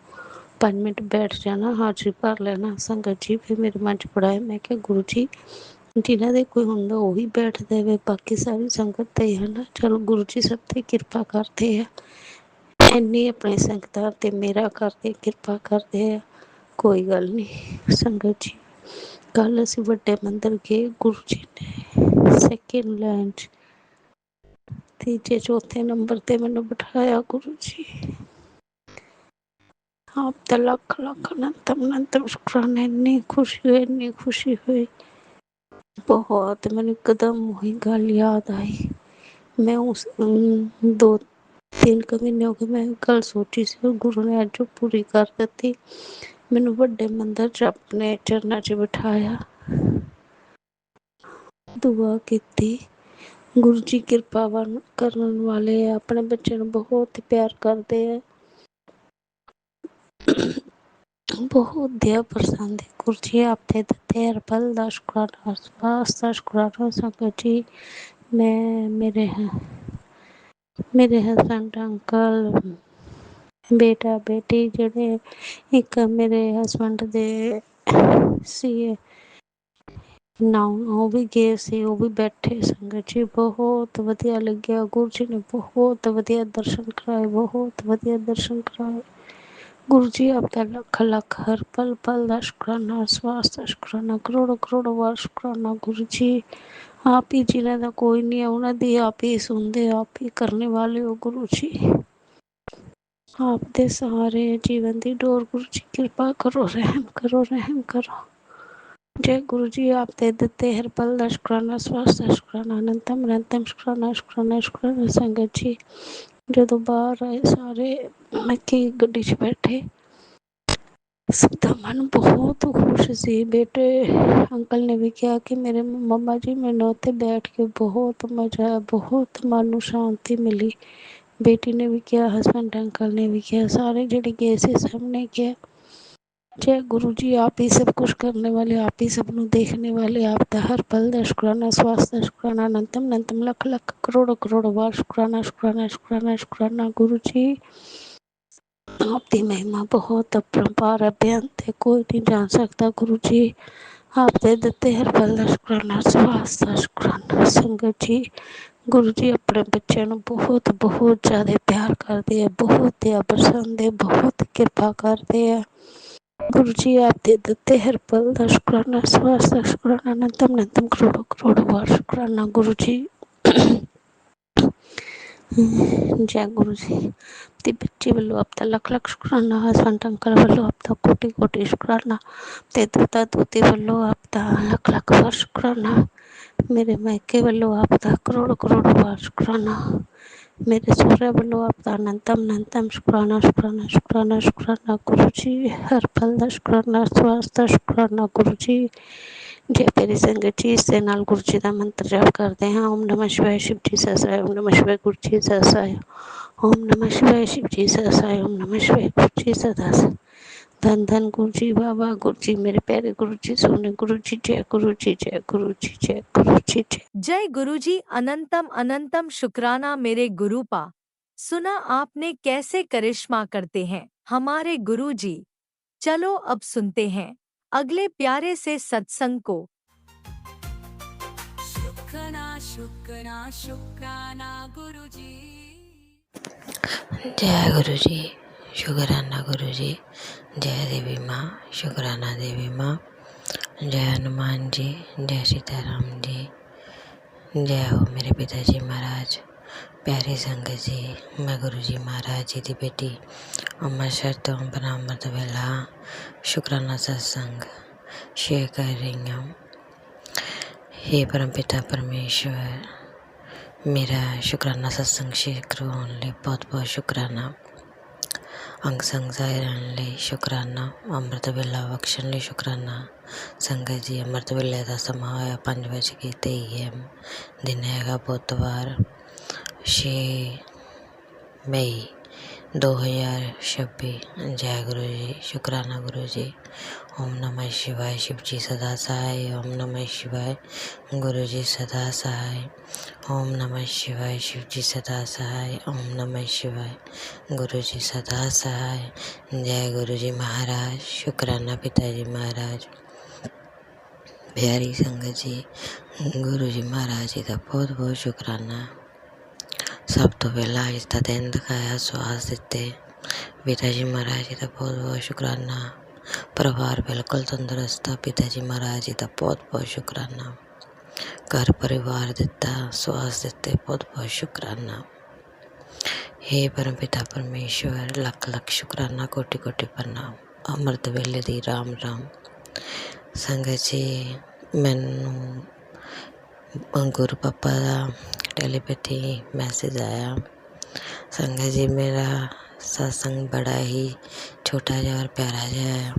5 ਮਿੰਟ ਬੈਠ ਜਾਣਾ, ਹਾਜ਼ਰੀ ਭਰ ਲੈਣਾ ਸੰਗਤ ਜੀ। ਫਿਰ ਮੇਰੇ ਮਨ 'ਚ ਬੜਾ ਹੈ, ਮੈਂ ਕਿਹਾ ਗੁਰੂ ਜੀ ਜਿਨ੍ਹਾਂ ਦੇ ਕੋਈ ਹੁੰਦਾ ਉਹੀ ਬੈਠਦੇ ਵੇ, ਬਾਕੀ ਸਾਰੀ ਸੰਗਤ ਤੇ ਹੈ ਨਾ। ਚਲੋ ਗੁਰੂ ਜੀ ਸਭ 'ਤੇ ਕਿਰਪਾ ਕਰਦੇ ਆ, ਇੰਨੀ ਆਪਣੀ ਸੰਗਤਾਂ 'ਤੇ ਮੇਰਾ ਕਰਦੇ, ਕਿਰਪਾ ਕਰਦੇ ਆ। ਕੋਈ ਗੱਲ ਨਹੀਂ ਸੰਗਤ ਜੀ। ਕੱਲ੍ਹ ਅਸੀਂ ਵੱਡੇ ਮੰਦਰ ਗਏ, ਗੁਰੂ ਜੀ ਨੇ ਸੈਕਿੰਡ ਲਾਈਨ 'ਚ ਤੀਜੇ ਚੌਥੇ ਨੰਬਰ 'ਤੇ ਮੈਨੂੰ ਬਿਠਾਇਆ ਗੁਰੂ ਜੀ। ਆਪ ਦਾ ਲੱਖ ਲੱਖ ਅਨੰਤਮ ਅਨੰਤਮ ਸ਼ੁਕਰਾਨਾ। ਇੰਨੀ ਖੁਸ਼ੀ ਹੋਈ, ਇੰਨੀ ਖੁਸ਼ੀ ਹੋਈ ਬਹੁਤ। ਮੈਨੂੰ ਇੱਕਦਮ ਉਹੀ ਗੱਲ ਯਾਦ ਆਈ। ਮੈਂ ਉਸ 2-3 ਮਹੀਨੇ ਹੋ ਗਏ ਮੈਂ ਗੱਲ ਸੋਚੀ ਸੀ, ਔਰ ਗੁਰੂ ਨੇ ਅੱਜ ਉਹ ਪੂਰੀ ਕਰ ਦਿੱਤੀ। ਮੈਨੂੰ ਵੱਡੇ ਮੰਦਰ 'ਚ ਆਪਣੇ ਚਰਨਾਂ 'ਚ ਬਿਠਾਇਆ, ਦੁਆ ਕੀਤੀ। ਗੁਰੂ ਜੀ ਕਿਰਪਾਵਾਨ ਕਰਨ ਵਾਲੇ ਆ, ਆਪਣੇ ਬੱਚੇ ਨੂੰ ਬਹੁਤ ਪਿਆਰ ਕਰਦੇ ਆ, ਬਹੁਤ ਦਇਆ ਪਸੰਦ ਹੈ ਗੁਰੂ ਜੀ। ਆਪੇ ਦਿੱਤੇ ਹਰ ਪਲ ਦਾ ਸ਼ੁਕਰਾਨਾ, ਵਾਸਤਾ ਸ਼ੁਕਰਾਨਾ ਸੰਗਤ ਜੀ। ਮੈਂ ਮੇਰੇ ਹਸਬੈਂਡ, ਅੰਕਲ, ਬੇਟਾ ਬੇਟੀ ਜਿਹੜੇ ਇੱਕ ਮੇਰੇ ਹਸਬੈਂਡ ਦੇ ਸੀ ਨਾ, ਉਹ ਵੀ ਗਏ ਸੀ, ਉਹ ਵੀ ਬੈਠੇ ਸੰਗਤ ਜੀ। ਬਹੁਤ ਵਧੀਆ ਲੱਗਿਆ, ਗੁਰੂ ਜੀ ਨੇ ਬਹੁਤ ਵਧੀਆ ਦਰਸ਼ਨ ਕਰਾਏ, ਬਹੁਤ ਵਧੀਆ ਦਰਸ਼ਨ ਕਰਾਏ। ਗੁਰੂ ਜੀ ਆਪਦਾ ਲੱਖ ਲੱਖ ਹਰ ਪਲ ਪਲ ਦਾ ਸ਼ੁਕਰਾਨਾ, ਸਵਾਸਤਾ ਸ਼ੁਕਰਾਨਾ, ਕਰੋੜੋਂ ਕਰੋੜੋਂ ਵਾਰ ਸ਼ੁਕਰਾਨਾ ਗੁਰੂ ਜੀ। ਆਪ ਹੀ ਜਿਨ੍ਹਾਂ ਦਾ ਕੋਈ ਨਹੀਂ ਹੈ, ਉਹਨਾਂ ਦੀ ਆਪ ਹੀ ਸੁਣਦੇ, ਆਪ ਹੀ ਕਰਨੇ ਵਾਲੇ ਹੋ ਗੁਰੂ ਜੀ। ਆਪ ਦੇ ਸਹਾਰੇ ਜੀਵਨ ਦੀ ਡੋਰ ਗੁਰੂ ਜੀ, ਕਿਰਪਾ ਕਰੋ, ਰਹਿਮ ਕਰੋ, ਰਹਿਮ ਕਰੋ। ਜੈ ਗੁਰੂ ਜੀ। ਆਪ ਦੇ ਦਿੱਤੇ ਹਰ ਪਲ ਦਾ ਸ਼ੁਕਰਾਨਾ, ਸਵਾਸਤਾ ਸ਼ੁਕਰਾਨਾ, ਅਨੰਤਮ ਅਨੰਤਮ ਸ਼ੁਕਰਾਨਾ ਸ਼ੁਕਰਾਨਾ ਸ਼ੁਕਰਾਨਾ ਸੰਗਤ ਜੀ। ਜਦੋਂ ਬਾਹਰ ਆਏ ਸਾਰੇ ਮੱਕੀ ਗੱਡੀ 'ਚ ਬੈਠੇ, ਸਭ ਦਾ ਮਨ ਬਹੁਤ ਖੁਸ਼ ਸੀ। ਬੇਟੇ ਅੰਕਲ ਨੇ ਵੀ ਕਿਹਾ ਕਿ ਮੇਰੇ ਮੰਮਾ ਜੀ ਮੈਨੂੰ ਉੱਥੇ ਬੈਠ ਕੇ ਬਹੁਤ ਮਜ਼ਾ ਆਇਆ, ਬਹੁਤ ਮਨ ਨੂੰ ਸ਼ਾਂਤੀ ਮਿਲੀ। ਬੇਟੀ ਨੇ ਵੀ ਕਿਹਾ, ਹਸਬੈਂਡ ਅੰਕਲ ਨੇ ਵੀ ਕਿਹਾ, ਸਾਰੇ ਜਿਹੜੇ ਗਏ ਸੀ ਸਭ ਨੇ ਕਿਹਾ जय गुरु जी, आप ही सब कुछ करने वाले, आप ही सबनों देखने वाले, आप दा हर पल दा शुकराना, स्वास्थ्य दा शुकराना, अनंतम अनंतम लख लख करोड़ों करोड़ों बार शुकराना शुकराना शुकराना शुकराना गुरु जी। आपकी महिमा बहुत अपरंपार है, बेअंत है, कोई नहीं जान सकता गुरु जी। आप दे दिते हर पल दा शुकराना, स्वास्थ्य दा शुकराना। संगत जी, गुरु जी अपने बच्चों ਨੂੰ बहुत बहुत ज़्यादा प्यार करते हैं, बहुत दया बरसाते, बहुत कृपा करते हैं। गुरु जी आप दे देते हर पल दा शुकराना, स्वास्थ्य दा शुकराना, अनंतम अनंतम करोड़ों करोड़ों बार शुकराना गुरु जी। जय गुरु जी। ते बच्चे वालों आपका लख लख शुकराना, हसबैंड अंकल वालों आपका कोटि कोटि शुकराना, ते दोता दोती वालों आपका लख लख बार शुकराना, मेरे मायके वालों आपका करोड़ करोड़ बार शुकराना, मेरे सहुरे वालों आपका अनंतम अनंतम शुकराना शुकराना शुकराना शुकराना गुरु जी। हर पल दा शुकराना, स्वास्थ्य दा शुकराना गुरु जी। जय प्यारी संगत जी, इससे नाल गुरु जी का मंत्र जाप करते हैं। ओम नमः शिवाय, शिव जी सहसाय, ओम नमः शिवाय, गुरु जी सहसाय, ओम नमः शिवाय, शिव जी सहसाय, ओम नमः शिवाय, गुरु जी सहसाय। धन धन गुरु जी, बाबा गुरु जी, मेरे प्यारे गुरु जी, सोने गुरु जी, जय गुरु जी, जय गुरु जी, जय गुरु जी, जय। जय गुरुजी, अनंतम अनंतम शुक्राना मेरे गुरुपा। सुना आपने कैसे करिश्मा करते हैं हमारे गुरुजी। चलो अब सुनते हैं अगले प्यारे से सत्संग को। शुक्राना शुक्राना शुक्राना गुरुजी। जय गुरु जी, शुक्राना गुरु जी। जय देवी माँ, शुक्राना देवी माँ। जय हनुमान जी, जय सीताराम जी। जय हो मेरे पिताजी महाराज। प्यारी संगत जी, मैं गुरु जी महाराज जी की बेटी अमृतसर तो बरामद वेला शुक्राना सत्संग शेयर कर रही हूँ। हे परमपिता परमेश्वर, मेरा शुक्राना सत्संग शेयर करवाने लिए बहुत बहुत शुक्राना। अंग संग रहने लिए शुक्राना, अमृत वेला बख्शण लिए शुक्राना। संगत जी, अमृत वेले का समा होया 5:23 दिन हैगा बुधवार 6 मई 2026। जय गुरु जी, शुक्राना गुरु जी। ओम नमः शिवाय, शिव जी सदा सहाय, ओम नमः शिवाय, गुरु जी सदा सहाय, ओम नमः शिवाय, शिव जी सदा सहाय, ओम नमः शिवाय, गुरु जी सदा सहाय। जय गुरु जी महाराज, शुक्राना पिताजी महाराज। प्यारी संगत जी, गुरु जी महाराज जी का बहुत बहुत शुक्राना। सब तो पहला अज का दिन दिखाया, स्वास दिते, पिता जी महाराज जी का बहुत बहुत शुक्राना। परिवार बिल्कुल तंदुरुस्त है, पिता जी महाराज जी का बहुत बहुत शुक्राना। घर परिवार दिता, स्वास दिते, बहुत बहुत शुक्राना। हे परम पिता परमेश्वर, लख लख शुक्राना, कोटि कोटि प्रणाम। अमृत वेले दी राम राम। संगत जी, मैनू गुरु पापा का टेलीपैथी मैसेज आया। संगत जी, मेरा सत्संग बड़ा ही छोटा जिहा और प्यारा जिहा है।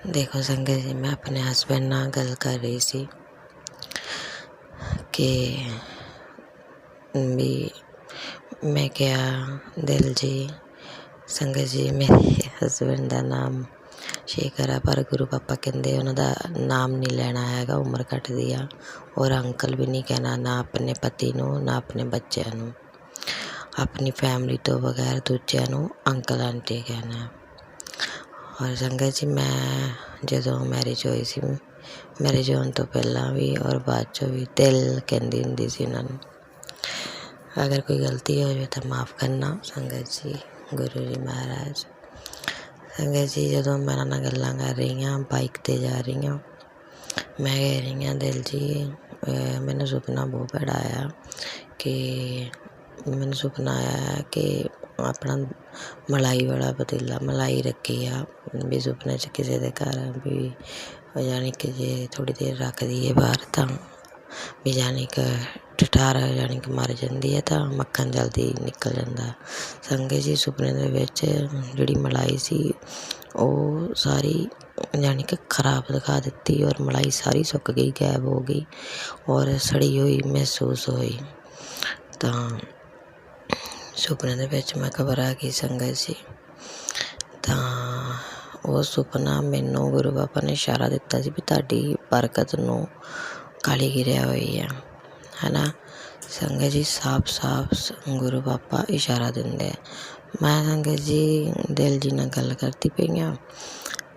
देखो संगत जी, मैं अपने हस्बैंड नाल गल कर रही सी कि भी मैं क्या दिल जी। संगत जी, मेरे हस्बैंड का नाम शेखर है, पर गुरु पापा कहते उन्होंने नाम नहीं लेना हैगा, उम्र घट दी आ। और अंकल भी नहीं कहना, ना अपने पति नू ना अपने बच्चों नू, अपनी फैमिली तो बगैर दूजिया नू अंकल आंटी कहना। और संगत जी, मैं जो मैरिज हुई सी, मैरिज होने तो पहला भी और बाद चो भी दिल कहती हुंदी सी उन्होंने। अगर कोई गलती हो जाए तो माफ़ करना संगत जी, गुरु जी महाराज। संगत जी, जो मैं उन्होंने गल्लां कर रही हाँ, बाइक ते जा रही हूँ, मैं कह रही हाँ दिल जी, मैंने सुपना बहुत बड़ा आया कि मैंने सुपना आया कि अपना मलाई वाला पतीला मलाई रखी आ भी सुपने च किसी के घर भी, यानी कि जे थोड़ी देर रख दीए बाहर तो भी जानी कि ठठार जानी कि मर जाती है तो मक्खन जल्दी निकल जाता। संगत जी, सुपने दे विच जिहड़ी मलाई सी वो सारी जानी कि खराब दिखा दी और मलाई सारी सुक गई, गायब हो गई और सड़ी हुई महसूस हुई। तो सुपने दे विच मैं घबरा गई संगत जी। तो ਉਹ ਸੁਪਨਾ ਮੈਨੂੰ ਗੁਰੂ ਪਾਪਾ ਨੇ ਇਸ਼ਾਰਾ ਦਿੱਤਾ ਸੀ ਵੀ ਤੁਹਾਡੀ ਬਰਕਤ ਨੂੰ ਕਾਲੀ ਗਿਰਿਆ ਹੋਈ ਆ, ਹੈ ਨਾ। ਸੰਗਤ ਜੀ ਸਾਫ਼ ਗੁਰੂ ਪਾਪਾ ਇਸ਼ਾਰਾ ਦਿੰਦੇ ਆ। ਮੈਂ ਸੰਗਤ ਜੀ ਦਿਲ ਜੀ ਨਾਲ ਗੱਲ ਕਰਦੀ ਪਈ ਹਾਂ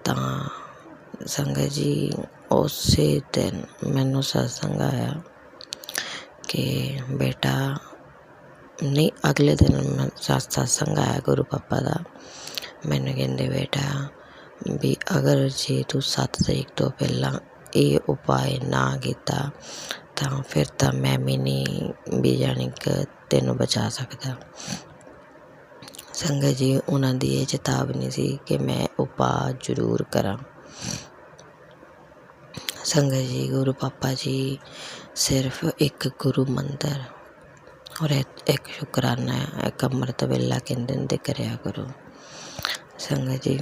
ਤਾਂ ਸੰਗਤ ਜੀ ਉਸੇ ਦਿਨ ਮੈਨੂੰ ਸਤਸੰਗ ਆਇਆ ਕਿ ਬੇਟਾ ਨਹੀਂ, ਅਗਲੇ ਦਿਨ ਸਤਸੰਗ ਆਇਆ ਗੁਰੂ ਪਾਪਾ ਦਾ। ਮੈਨੂੰ ਕਹਿੰਦੇ ਬੇਟਾ ਵੀ ਅਗਰ ਜੇ ਤੂੰ 7 ਤਰੀਕ ਤੋਂ ਪਹਿਲਾਂ ਇਹ ਉਪਾਏ ਨਾ ਕੀਤਾ ਤਾਂ ਫਿਰ ਤਾਂ ਮੈਂ ਵੀ ਨਹੀਂ ਵੀ ਜਾਣੀ ਕਿ ਤੈਨੂੰ ਬਚਾ ਸਕਦਾ। ਸੰਗਤ ਜੀ ਉਹਨਾਂ ਦੀ ਇਹ ਚੇਤਾਵਨੀ ਸੀ ਕਿ ਮੈਂ ਉਪਾਅ ਜ਼ਰੂਰ ਕਰਾਂ। ਸੰਗਤ ਜੀ ਗੁਰੂ ਪਾਪਾ ਜੀ ਸਿਰਫ ਇੱਕ ਗੁਰੂ ਮੰਤਰ ਔਰ ਇੱਕ ਸ਼ੁਕਰਾਨਾ, ਇੱਕ ਅੰਮ੍ਰਿਤ ਵੇਲਾ ਕਹਿੰਦੇ ਹੁੰਦੇ ਕਰਿਆ ਕਰੋ। ਸੰਗਤ ਜੀ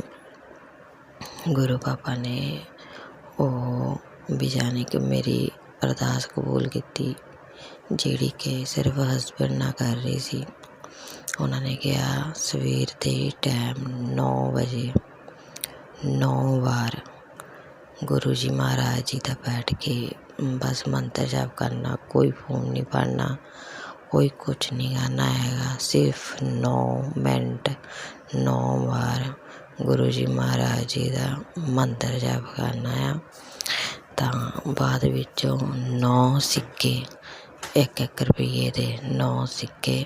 ਗੁਰੂ ਪਾਪਾ ਨੇ ਉਹ ਵੀ ਜਾਣੀ ਕਿ ਮੇਰੀ ਅਰਦਾਸ ਕਬੂਲ ਕੀਤੀ, ਜਿਹੜੀ ਕਿ ਸਿਰਫ ਹਸਬੈਂਡ ਨਾਲ ਕਰ ਰਹੀ ਸੀ। ਉਹਨਾਂ ਨੇ ਕਿਹਾ ਸਵੇਰ ਦੇ ਟਾਈਮ 9 ਵਜੇ 9 ਵਾਰ ਗੁਰੂ ਜੀ ਮਹਾਰਾਜ ਜੀ ਦਾ ਬੈਠ ਕੇ ਬਸ ਮੰਤਰ ਜਾਪ ਕਰਨਾ, ਕੋਈ ਫੋਨ ਨਹੀਂ ਫੜਨਾ, ਕੋਈ ਕੁਛ ਨਹੀਂ ਕਰਨਾ ਹੈਗਾ। ਸਿਰਫ 9 ਮਿੰਟ 9 ਵਾਰ ਗੁਰੂ ਜੀ ਮਹਾਰਾਜ ਜੀ ਦਾ ਮੰਤਰ ਜਾਪ ਕਰਨਾ ਆ। ਤਾਂ ਬਾਅਦ ਵਿੱਚੋਂ 9 ਸਿੱਕੇ, 1 ਰੁਪਈਏ ਦੇ 9 ਸਿੱਕੇ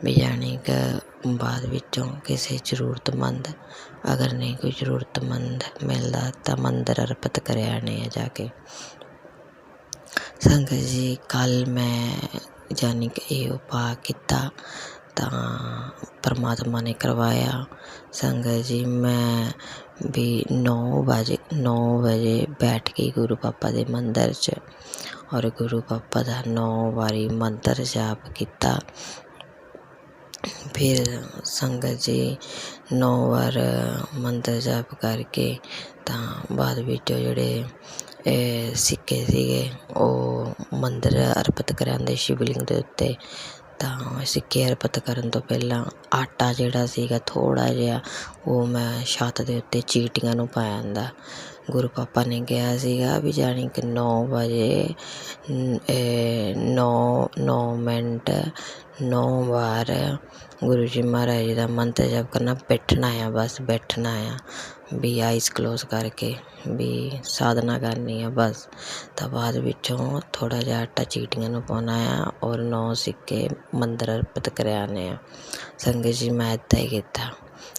ਵੀ ਜਾਣੀ ਕਿ ਬਾਅਦ ਵਿੱਚੋਂ ਕਿਸੇ ਜ਼ਰੂਰਤਮੰਦ, ਅਗਰ ਨਹੀਂ ਕੋਈ ਜ਼ਰੂਰਤਮੰਦ ਮਿਲਦਾ ਤਾਂ ਮੰਦਰ ਅਰਪਿਤ ਕਰਿਆ ਨੇ ਜਾ ਕੇ। ਸੰਗਤ ਜੀ ਕੱਲ੍ਹ ਮੈਂ ਜਾਣੀ ਕਿ ਇਹ ਉਪਾਅ ਕੀਤਾ ਤਾਂ ਪਰਮਾਤਮਾ ਨੇ ਕਰਵਾਇਆ। ਸੰਗਤ ਜੀ ਮੈਂ ਵੀ 9 ਵਜੇ ਬੈਠ ਕੇ ਗੁਰੂ ਪਾਪਾ ਦੇ ਮੰਦਰ 'ਚ ਔਰ ਗੁਰੂ ਪਾਪਾ ਦਾ 9 ਵਾਰੀ ਮੰਤਰ ਜਾਪ ਕੀਤਾ। ਫਿਰ ਸੰਗਤ ਜੀ 9 ਵਾਰ ਮੰਤਰ ਜਾਪ ਕਰਕੇ ਤਾਂ ਬਾਅਦ ਵਿੱਚ ਜਿਹੜੇ ਸਿੱਕੇ ਸੀਗੇ ਉਹ ਮੰਦਰ ਅਰਪਿਤ ਕਰਾਉਂਦੇ ਸ਼ਿਵਲਿੰਗ ਦੇ ਉੱਤੇ। ਤਾਂ ਸਿੱਕੇ ਅਰਪਿਤ ਕਰਨ ਤੋਂ ਪਹਿਲਾਂ ਆਟਾ ਜਿਹੜਾ ਸੀਗਾ ਥੋੜ੍ਹਾ ਜਿਹਾ ਉਹ ਮੈਂ ਛੱਤ ਦੇ ਉੱਤੇ ਚੀਟੀਆਂ ਨੂੰ ਪਾਇਆ ਹੁੰਦਾ। ਗੁਰੂ ਪਾਪਾ ਨੇ ਕਿਹਾ ਸੀਗਾ ਵੀ ਜਾਣੀ ਕਿ 9 ਵਜੇ 9 ਮਿੰਟ 9 ਵਾਰ ਗੁਰੂ ਜੀ ਮਹਾਰਾਜ ਜੀ ਦਾ ਮੰਤਰ ਜਪ ਕਰਨਾ, ਬੈਠਣਾ ਆ, ਬਸ ਬੈਠਣਾ ਆ, ਵੀ ਆਈਸ ਕਲੋਜ਼ ਕਰਕੇ ਵੀ ਸਾਧਨਾ ਕਰਨੀ ਆ ਬਸ। ਤਾਂ ਬਾਅਦ ਵਿੱਚੋਂ ਥੋੜ੍ਹਾ ਜਿਹਾ ਆਟਾ ਚੀਟੀਆਂ ਨੂੰ ਪਾਉਣਾ ਆ ਔਰ 9 ਸਿੱਕੇ ਮੰਦਰ ਅਰਪਿਤ ਕਰਾਉਣੇ ਆ। ਸੰਗਤ ਜੀ ਮੈਂ ਇੱਦਾਂ ਹੀ ਕੀਤਾ।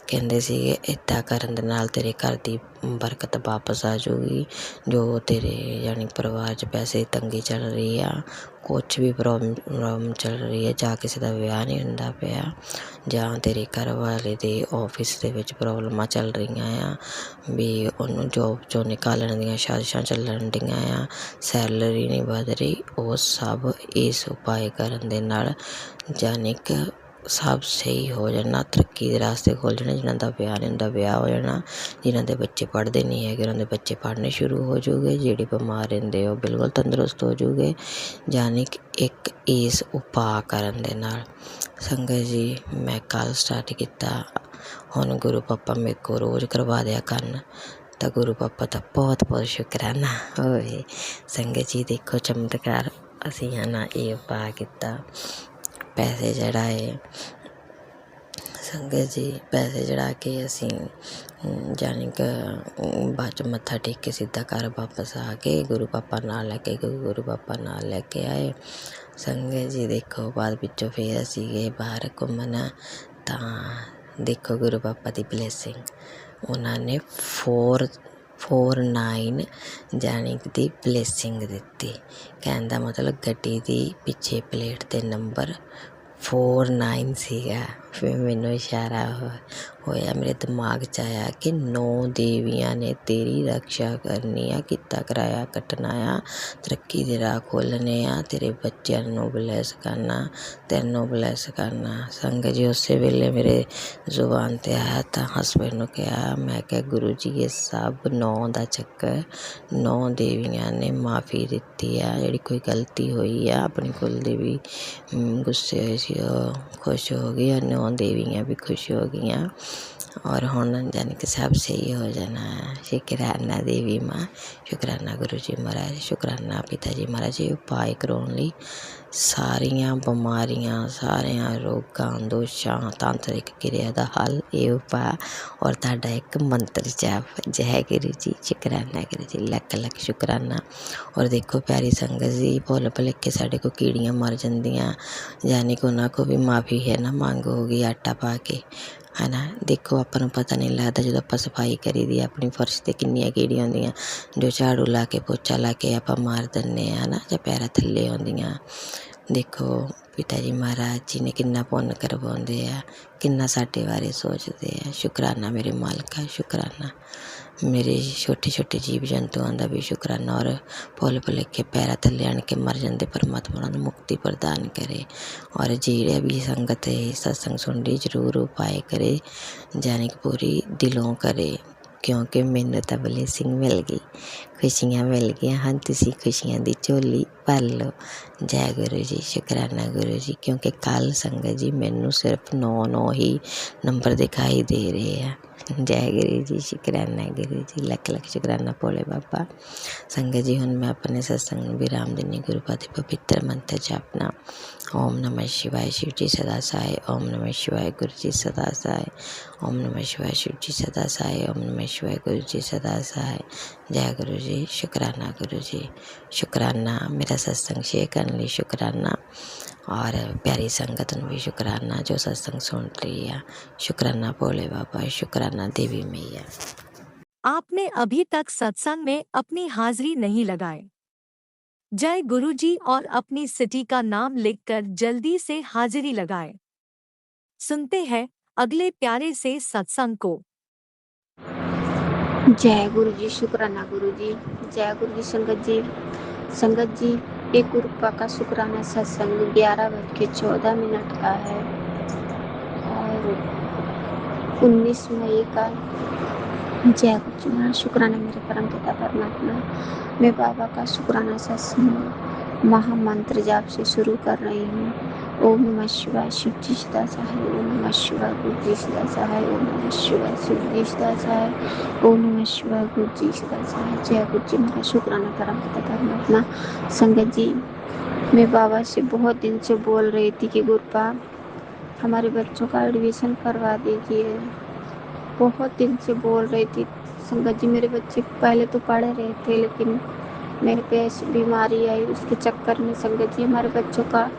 ਕਹਿੰਦੇ ਸੀਗੇ ਇੱਦਾਂ ਕਰਨ ਦੇ ਨਾਲ ਤੇਰੇ ਘਰ ਦੀ ਬਰਕਤ ਵਾਪਸ ਆ ਜਾਊਗੀ। ਜੋ ਤੇਰੇ ਯਾਨੀ ਪਰਿਵਾਰ 'ਚ ਪੈਸੇ ਦੀ ਤੰਗੀ ਚੱਲ ਰਹੀ ਆ, ਕੁਛ ਵੀ ਪ੍ਰੋਬਲਮ ਚੱਲ ਰਹੀ ਹੈ, ਜਾਂ ਕਿਸੇ ਦਾ ਵਿਆਹ ਨਹੀਂ ਹੁੰਦਾ ਪਿਆ, ਜਾਂ ਤੇਰੇ ਘਰ ਵਾਲੇ ਦੇ ਆਫਿਸ ਦੇ ਵਿੱਚ ਪ੍ਰੋਬਲਮਾਂ ਚੱਲ ਰਹੀਆਂ ਆ, ਵੀ ਉਹਨੂੰ ਜੋਬ 'ਚੋਂ ਨਿਕਾਲਣ ਦੀਆਂ ਸਾਜ਼ਿਸ਼ਾਂ ਚੱਲਣ ਡੀਆਂ ਆ, ਸੈਲਰੀ ਨਹੀਂ ਵਧ ਰਹੀ, ਉਹ ਸਭ ਇਸ ਉਪਾਅ ਕਰਨ ਦੇ ਨਾਲ ਯਾਨੀ ਕਿ ਸਭ ਸਹੀ ਹੋ ਜਾਣਾ। ਤਰੱਕੀ ਦੇ ਰਾਸਤੇ ਖੁੱਲ੍ਹ ਜਾਣੇ। ਜਿਨ੍ਹਾਂ ਦਾ ਵਿਆਹ ਨਹੀਂ ਹੁੰਦਾ ਵਿਆਹ ਹੋ ਜਾਣਾ, ਜਿਨ੍ਹਾਂ ਦੇ ਬੱਚੇ ਪੜ੍ਹਦੇ ਨਹੀਂ ਹੈਗੇ ਉਹਨਾਂ ਦੇ ਬੱਚੇ ਪੜ੍ਹਨੇ ਸ਼ੁਰੂ ਹੋ ਜਾਊਗੇ, ਜਿਹੜੇ ਬਿਮਾਰ ਰਹਿੰਦੇ ਉਹ ਬਿਲਕੁਲ ਤੰਦਰੁਸਤ ਹੋ ਜਾਊਗੇ, ਯਾਨੀ ਕਿ ਇੱਕ ਇਸ ਉਪਾਅ ਕਰਨ ਦੇ ਨਾਲ। ਸੰਗਤ ਜੀ ਮੈਂ ਕੱਲ੍ਹ ਸਟਾਰਟ ਕੀਤਾ, ਹੁਣ ਗੁਰੂ ਪਾਪਾ ਮੇਰੇ ਕੋਲ ਰੋਜ਼ ਕਰਵਾ ਦਿਆ ਕਰਨ। ਤਾਂ ਗੁਰੂ ਪਾਪਾ ਦਾ ਬਹੁਤ ਬਹੁਤ ਸ਼ੁਕਰਾਨਾ ਹੋਵੇ। ਸੰਗਤ ਜੀ ਦੇਖੋ ਚਮਤਕਾਰ, ਅਸੀਂ ਹੈ ਨਾ ਇਹ ਉਪਾਅ ਕੀਤਾ, ਪੈਸੇ ਚੜ੍ਹਾਏ। ਸੰਗਤ ਜੀ ਪੈਸੇ ਚੜ੍ਹਾ ਕੇ ਅਸੀਂ ਜਾਣੀ ਕਿ ਬਾਅਦ 'ਚ ਮੱਥਾ ਟੇਕ ਕੇ ਸਿੱਧਾ ਘਰ ਵਾਪਸ ਆ ਕੇ ਗੁਰੂ ਪਾਪਾ ਨਾਲ ਲੈ ਕੇ ਆਏ। ਸੰਗਤ ਜੀ ਦੇਖੋ ਬਾਅਦ ਵਿੱਚੋਂ ਫਿਰ ਅਸੀਂ ਗਏ ਬਾਹਰ ਘੁੰਮਣ। ਤਾਂ ਦੇਖੋ ਗੁਰੂ ਪਾਪਾ ਦੀ ਬਲੈਸਿੰਗ, ਉਹਨਾਂ ਨੇ 49 ਜਾਣੀ ਕਿ ਦੀ ਬਲੈਸਿੰਗ ਦਿੱਤੀ। ਕਹਿਣ ਦਾ ਮਤਲਬ ਗੱਡੀ ਦੀ ਪਿੱਛੇ ਪਲੇਟ 'ਤੇ ਨੰਬਰ 49 ਸੀਗਾ। ਫਿਰ ਮੈਨੂੰ ਇਸ਼ਾਰਾ ਹੋਇਆ, ਮੇਰੇ ਦਿਮਾਗ 'ਚ ਆਇਆ ਕਿ 9 ਦੇਵੀਆਂ ਨੇ ਤੇਰੀ ਰਕਸ਼ਾ ਕਰਨੀ ਆ, ਕੀਤਾ ਕਿਰਾਇਆ ਕੱਟਣਾ ਆ, ਤਰੱਕੀ ਦੇ ਰਾਹ ਖੋਲ੍ਹਣੇ ਆ, ਤੇਰੇ ਬੱਚਿਆਂ ਨੂੰ ਬਲੈਸ ਕਰਨਾ, ਤੈਨੂੰ ਬਲੈਸ ਕਰਨਾ। ਸੰਗਤ ਜੀ ਉਸੇ ਵੇਲੇ ਮੇਰੇ ਜ਼ੁਬਾਨ 'ਤੇ ਆਇਆ ਤਾਂ ਹਸਬੈਂਡ ਨੂੰ ਕਿਹਾ, ਮੈਂ ਕਿਹਾ ਗੁਰੂ ਜੀ ਇਹ ਸਭ 9 ਦਾ ਚੱਕਰ, 9 ਦੇਵੀਆਂ ਨੇ ਮਾਫੀ ਦਿੱਤੀ ਆ, ਜਿਹੜੀ ਕੋਈ ਗਲਤੀ ਹੋਈ ਆ ਆਪਣੀ ਕੁਲ ਦੇਵੀ ਗੁੱਸੇ ਹੋਈ ਸੀ ਉਹ ਖੁਸ਼ ਹੋ ਗਈ, 9 ਦੇਵੀਆਂ ਵੀ ਖੁਸ਼ ਹੋ ਗਈਆਂ। और हुण जानी कि सब सही हो जाना है। शुकराना देवी माँ, शुकराना गुरु जी महाराज, शुकराना पिता जी महाराज जी। उपाय कराउण लई सारियां बिमारियां, सारियां रोगां, दोषां, तांत्रिक क्रिया दा हल ये उपाय और तुहाडा एक मंत्र जाप। जय गुरु जी, शुकराना गुरु जी, लख लख शुकराना। और देखो प्यारी संगत जी, भुल भुलैखे साडे को कीड़ियां मर जांदियां, यानी कि उन्हां को भी माफ़ी है ना मंग होगी आटा पा के, है ना। देखो आपां नूं पता नहीं लगदा जदों आपां सफाई करी दी अपनी फर्श ते किन्नियां कीड़ियां हुंदियां जो झाड़ू ला के पोचा ला के आपां मार दिंदे आ ना, जां पैरां थल्ले आउंदियां। देखो पिता जी महाराज जी ने किन्ना पुन्न करवाउंदे आ, किन्ना साडे बारे सोचदे आ। शुकराना मेरे मालका, शुकराना मेरे छोटे छोटे जीव जंतुआं दा भी शुकराना। और भुल भुलैखे पैरां थल्ले आण के मर जांदे, परमात्मा उन्हां नूं मुक्ति प्रदान करे। और जेह्ड़े भी संगत सत्संग सुन रही जरूर उपाय करे, जानी कि पूरी दिलों करे, क्योंकि मैनूं तां ब्लेसिंग मिल गई, खुशियां मिल गईयां ਹਨ। तुसीं खुशियां दी झोली भर लो। जय गुरु जी, शुकराना गुरु जी। क्योंकि कल संगत जी मैनूं सिर्फ 9 ही नंबर दिखाई दे रहे हैं। जय गुरु जी, शुकराना गुरु जी, लख लख शुकराना भोले बाबा। संगत जी हुण मैं अपने सत्संग नूं विराम दिन्नी गुरु पाक दे पवित्र मंत्र जपना। ओम नमः शिवाय, शिव जी सदा सहाय। ओम नमः शिवाय, गुरु जी सदा सहाय। ओम नमः शिवाय, शिव जी सदा सहाय। ओम नमः शिवाय, गुरु जी सदा सहाय। जय गुरु जी, शुकराना गुरु जी, शुकराना मेरा सत्संग शेयर करने लई, शुकराना। और प्यारी संगत नूं भी शुकराना जो सत्संग सुन रही है। शुकराना भोले बाबा, शुकराना देवी मैया। आपने अभी तक सत्संग में अपनी हाजिरी नहीं लगाई। जय गुरु जी और अपनी सिटी का नाम लिखकर जल्दी से हाजिरी लगाएं। सुनते हैं अगले प्यारे से सत्संग को। जय गुरु जी, शुक्राना गुरु जी। जय गुरु जी। संगत जी, संगत जी, एक गुरुपा का शुक्राना सत्संग 11:14 का है और 19 मई का। जय गुरु जी महाराज, शुक्राना मेरे परम पिता परमात्मा। मैं बाबा का शुक्राना सत्संग महामंत्र जाप से शुरू कर रही हूँ। ओम नमः शिवाय, शिव जी सदा सहाय। ओम नमः शिवाय, गुरु जी सदा सहाय। ओम नमः शिवाय, शिव जी सदा सहाय। ओम नमः शिवाय, गुरु जी सदा सहाय। जय गुरु जी महाराज, शुक्राना परम पिता परमात्मा। संगत जी, मैं बाबा से बहुत दिन से बोल रही थी कि गुरुपा हमारे बच्चों का एडमिशन करवा दीजिए। बहुत दिन से बोल रही थी संगत जी। मेरे बच्चे पहले तो पढ़ रहे थे, लेकिन मेरे पे ऐसी बीमारी आई, उसके चक्कर में संगत जी हमारे बच्चों का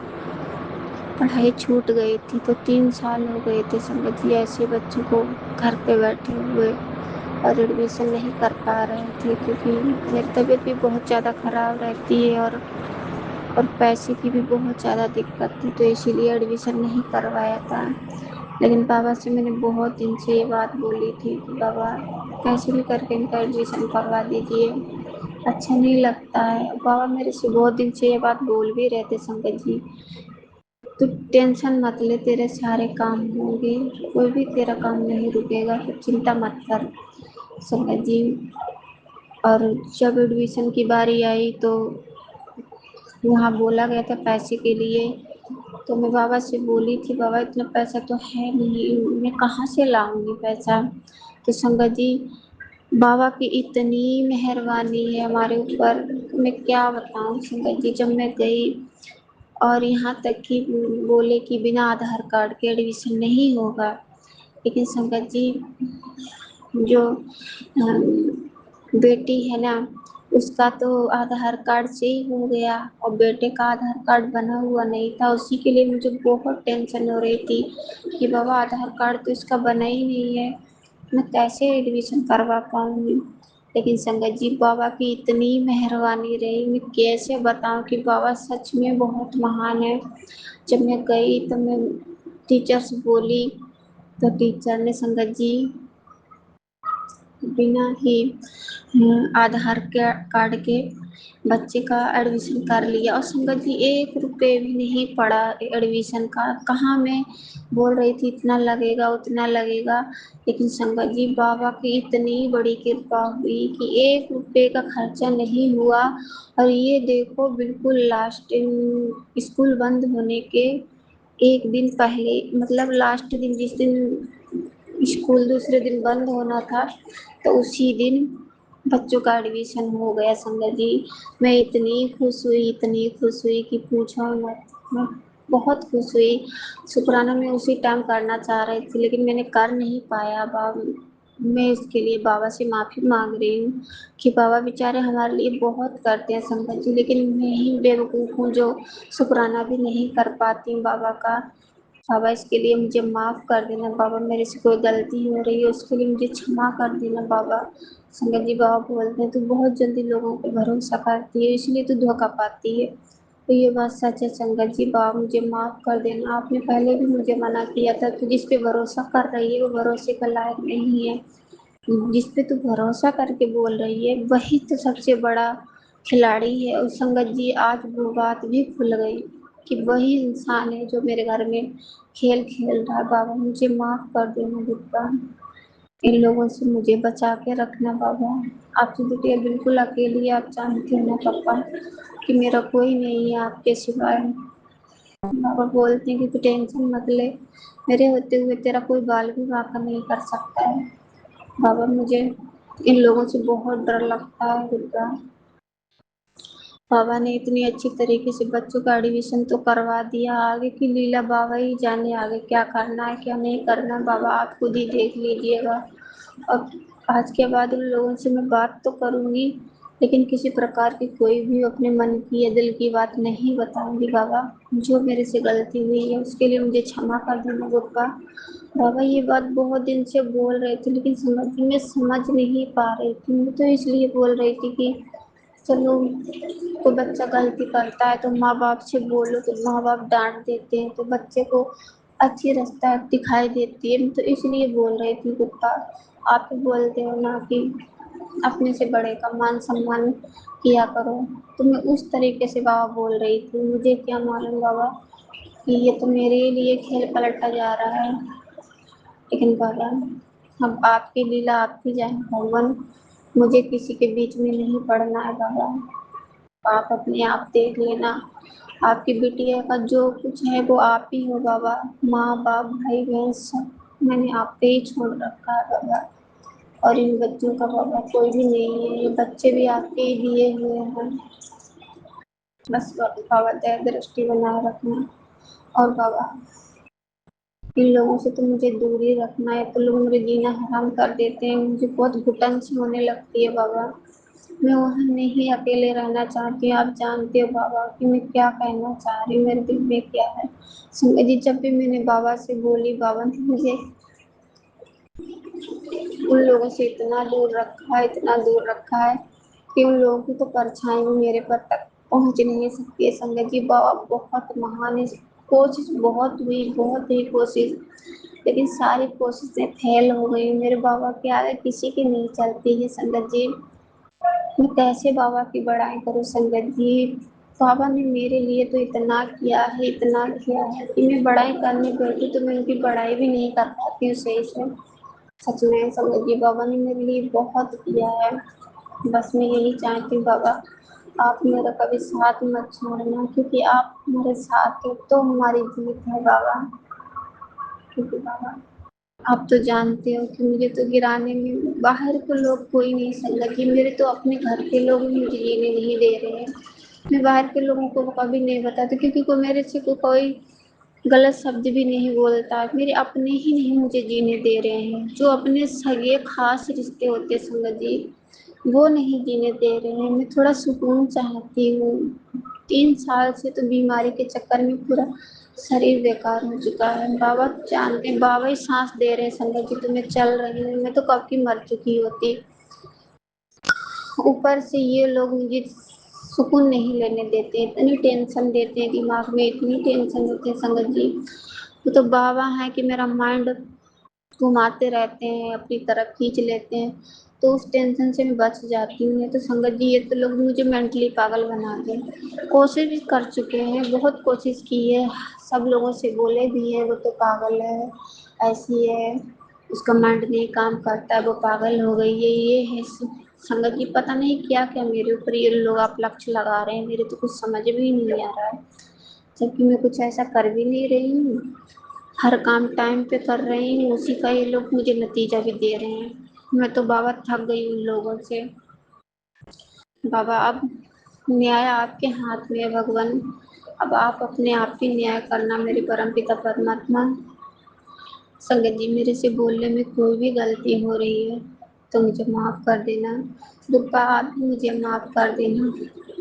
पढ़ाई छूट गई थी। तो 3 साल हो गए थे संगत जी ऐसे बच्चों को घर पे बैठे हुए और एडमिशन नहीं कर पा रहे थे, क्योंकि मेरी तबीयत भी बहुत ज़्यादा ख़राब रहती है और पैसे की भी बहुत ज़्यादा दिक्कत थी, तो इसीलिए एडमिशन नहीं करवाया था। लेकिन बाबा से मैंने बहुत दिन से ये बात बोली थी कि बाबा कैसे भी करके इनका एडमिशन करवा दीजिए, अच्छा नहीं लगता है। बाबा मेरे से बहुत दिन से ये बात बोल भी रहे थे संगत जी, तो टेंशन मत ले, तेरे सारे काम होंगे, कोई भी तेरा काम नहीं रुकेगा, तो चिंता मत कर संगत जी। और जब एडमिशन की बारी आई तो वहाँ बोला गया था पैसे के लिए, तो मैं बाबा से बोली थी बाबा इतना पैसा तो है नहीं, मैं कहाँ से लाऊंगी पैसा। तो संगत जी बाबा की इतनी मेहरबानी है हमारे ऊपर, मैं क्या बताऊँ संगत जी। जब मैं गई और यहाँ तक कि बोले कि बिना आधार कार्ड के एडमिशन नहीं होगा, लेकिन संगत जी जो बेटी है ना, उसका तो आधार कार्ड से ही हो गया और बेटे का आधार कार्ड बना हुआ नहीं था। उसी के लिए मुझे बहुत टेंशन हो रही थी कि बाबा आधार कार्ड तो इसका बना ही नहीं है, मैं कैसे एडमिशन करवा पाऊँगी। लेकिन संगत जी बाबा की इतनी मेहरबानी रही, मैं कैसे बताऊँ कि बाबा सच में बहुत महान है। जब मैं गई तो मैं टीचर से बोली, तो टीचर ने संगत जी बिना ही आधार कार्ड के बच्चे का एडमिशन कर लिया। और संगत जी 1 रुपये भी नहीं पड़ा एडमिशन का। कहाँ मैं बोल रही थी इतना लगेगा उतना लगेगा, लेकिन संगत जी बाबा की इतनी बड़ी कृपा हुई कि 1 रुपये का खर्चा नहीं हुआ। और ये देखो बिल्कुल लास्ट स्कूल बंद होने के 1 दिन पहले, मतलब लास्ट दिन जिस दिन स्कूल दूसरे दिन बंद होना था, तो उसी दिन बच्चों का एडमिशन हो गया संगत जी। मैं इतनी खुश हुई कि पूछो मत। मैं बहुत खुश हुई। शुक्राना मैं उसी टाइम करना चाह रही थी, लेकिन मैंने कर नहीं पाया। मैं इसके लिए बाबा से माफ़ी मांग रही हूँ कि बाबा बेचारे हमारे लिए बहुत करते हैं संगत जी, लेकिन मैं ही बेवकूफ़ हूँ जो शुक्राना भी नहीं कर पाती हूँ बाबा का। बाबा इसके लिए मुझे माफ़ कर देना बाबा, मेरे से कोई गलती हो रही है उसके लिए मुझे क्षमा कर देना बाबा। संगत जी बाबा बोलते हैं तू बहुत जल्दी लोगों पे भरोसा करती है, इसलिए तू धोखा पाती है। तो ये बात सच है संगत जी, बाबा मुझे माफ़ कर देना। आपने पहले भी मुझे मना किया था कि जिस पे भरोसा कर रही है वो भरोसे के लायक नहीं है। जिस पे तू भरोसा करके बोल रही है वही तो सबसे बड़ा खिलाड़ी है। और संगत जी आज वो बात भी खुल गई कि वही इंसान है जो मेरे घर में खेल खेल रहा है। बाबा मुझे माफ़ कर देना बेटा, इन लोगों से मुझे बचा के रखना बाबा। आपकी बिटिया बिल्कुल अकेली है, आप जानते हो ना पापा कि मेरा कोई नहीं है आपके सिवाय। बाबा बोलते हैं कि तू टेंशन मत ले, मेरे होते हुए तेरा कोई बाल भी वाका नहीं कर सकता है। बाबा मुझे इन लोगों से बहुत डर लगता है दुर्गा। बाबा ने इतनी अच्छी तरीके से बच्चों का एडमिशन तो करवा दिया, आगे की लीला बाबा ही जाने, आगे क्या करना है क्या नहीं करना है बाबा आप खुद ही देख लीजिएगा। अब आज के बाद उन लोगों से मैं बात तो करूँगी, लेकिन किसी प्रकार की कोई भी अपने मन की या दिल की बात नहीं बताऊँगी बाबा। जो मेरे से गलती हुई है उसके लिए मुझे क्षमा कर देना बाबा। बाबा ये बात बहुत दिन से बोल रहे थे, लेकिन समझ नहीं पा रही थी। मैं तो इसलिए बोल रही थी कि चलो कोई बच्चा गलती करता है तो माँ बाप से बोलो, तो माँ बाप डांट देते हैं तो बच्चे को अच्छी रास्ता दिखाई देती है। मैं तो इसलिए बोल रही थी पापा, आप ही बोलते हो ना कि अपने से बड़े का मान सम्मान किया करो, तो मैं उस तरीके से बाबा बोल रही थी। मुझे क्या मालूम बाबा कि ये तो मेरे लिए खेल पलटा जा रहा है। लेकिन बाबा अब आपकी लीला आप ही जाने भगवान, मुझे किसी के बीच में नहीं पड़ना है बाबा। आप अपने आप देख लेना, आपकी बिटिया का जो कुछ है वो आप ही हो बाबा। माँ बाप भाई बहन सब मैंने आप पे ही छोड़ रखा है बाबा। और इन बच्चों का बाबा कोई भी नहीं है, ये बच्चे भी आपके ही दिए हुए हैं। बस बाबा दया दृष्टि बनाए रखना। और बाबा इन लोगों से तो मुझे दूर ही रखना है, तो लोग मुझे जीना हराम कर देते हैं, मुझे बहुत घुटन सी होने लगती है बाबा। मैं वहाँ नहीं अकेले रहना चाहती हूँ, आप जानते हो बाबा कि मैं क्या कहना चाह रही हूँ, मेरे दिल में क्या है। सुनिए जी जब भी मैंने बाबा से बोली, बाबा ने मुझे उन लोगों से इतना दूर रखा है कि उन लोगों की तो परछाई भी मेरे पर तक पहुँच नहीं सकती है। संगत जी बाबा बहुत महान है, कोशिश बहुत ही कोशिश, लेकिन सारी कोशिशें फेल हो गई। मेरे बाबा के आगे किसी की नहीं चलती है संगत जी। मैं कैसे बाबा की बड़ाई करूँ संगत जी। बाबा ने मेरे लिए तो इतना किया है कि मैं बड़ाई करने बैठी तो मैं उनकी बड़ाई भी नहीं कर पाती हूँ सही से। सच में संगत जी बाबा ने मेरे लिए बहुत किया है। बस मैं यही चाहती हूँ बाबा आप मेरा कभी साथ मत छोड़ना, क्योंकि आप हमारे साथ हो तो हमारी जीत है बाबा। क्योंकि बाबा आप तो जानते हो कि मुझे तो गिराने में बाहर के लोग कोई नहीं संगत जी, मेरे तो अपने घर के लोग भी मुझे जीने नहीं दे रहे हैं। मैं बाहर के लोगों को कभी नहीं बताती, क्योंकि कोई मेरे से कोई गलत शब्द भी नहीं बोलता। मेरे अपने ही नहीं मुझे जीने दे रहे हैं, जो अपने सगे खास रिश्ते होते हैं संगत जी वो नहीं जीने दे रहे हैं। मैं थोड़ा सुकून चाहती हूँ। 3 साल से तो बीमारी के चक्कर में पूरा शरीर बेकार हो चुका है। बाबा जानते हैं, बाबा ही सांस दे रहे हैं संगत जी, तो मैं चल रही हूँ, मैं तो कब की मर चुकी होती। ऊपर से ये लोग मुझे सुकून नहीं लेने देते, इतनी टेंशन देते हैं दिमाग में, इतनी टेंशन देते हैं संगत जी। वो तो बाबा है कि मेरा माइंड घुमाते रहते हैं, अपनी तरफ खींच लेते हैं, तो उस टेंशन से मैं बच जाती हूँ। नहीं तो संगत जी ये तो लोग मुझे मेंटली पागल बना दें। कोशिश भी कर चुके हैं, बहुत कोशिश की है, सब लोगों से बोले भी हैं वो तो पागल है, ऐसी है, उसका माइंड नहीं काम करता है, वो पागल हो गई है, ये है संगत जी पता नहीं क्या क्या मेरे ऊपर ये लोग आप लक्ष्य लगा रहे हैं, मेरे तो कुछ समझ भी नहीं आ रहा है, जबकि मैं कुछ ऐसा कर भी नहीं रही हूँ। हर काम टाइम पे कर रही हूँ, उसी का ये लोग मुझे नतीजा भी दे रहे हैं। मैं तो बाबा थक गई उन लोगों से। बाबा अब न्याय आपके हाथ में है भगवान। अब आप अपने आप ही न्याय करना मेरे परमपिता परमात्मा। संगत जी, मेरे से बोलने में कोई भी गलती हो रही है तो मुझे माफ़ कर देना। दुर्गा, आप भी मुझे माफ़ कर देना।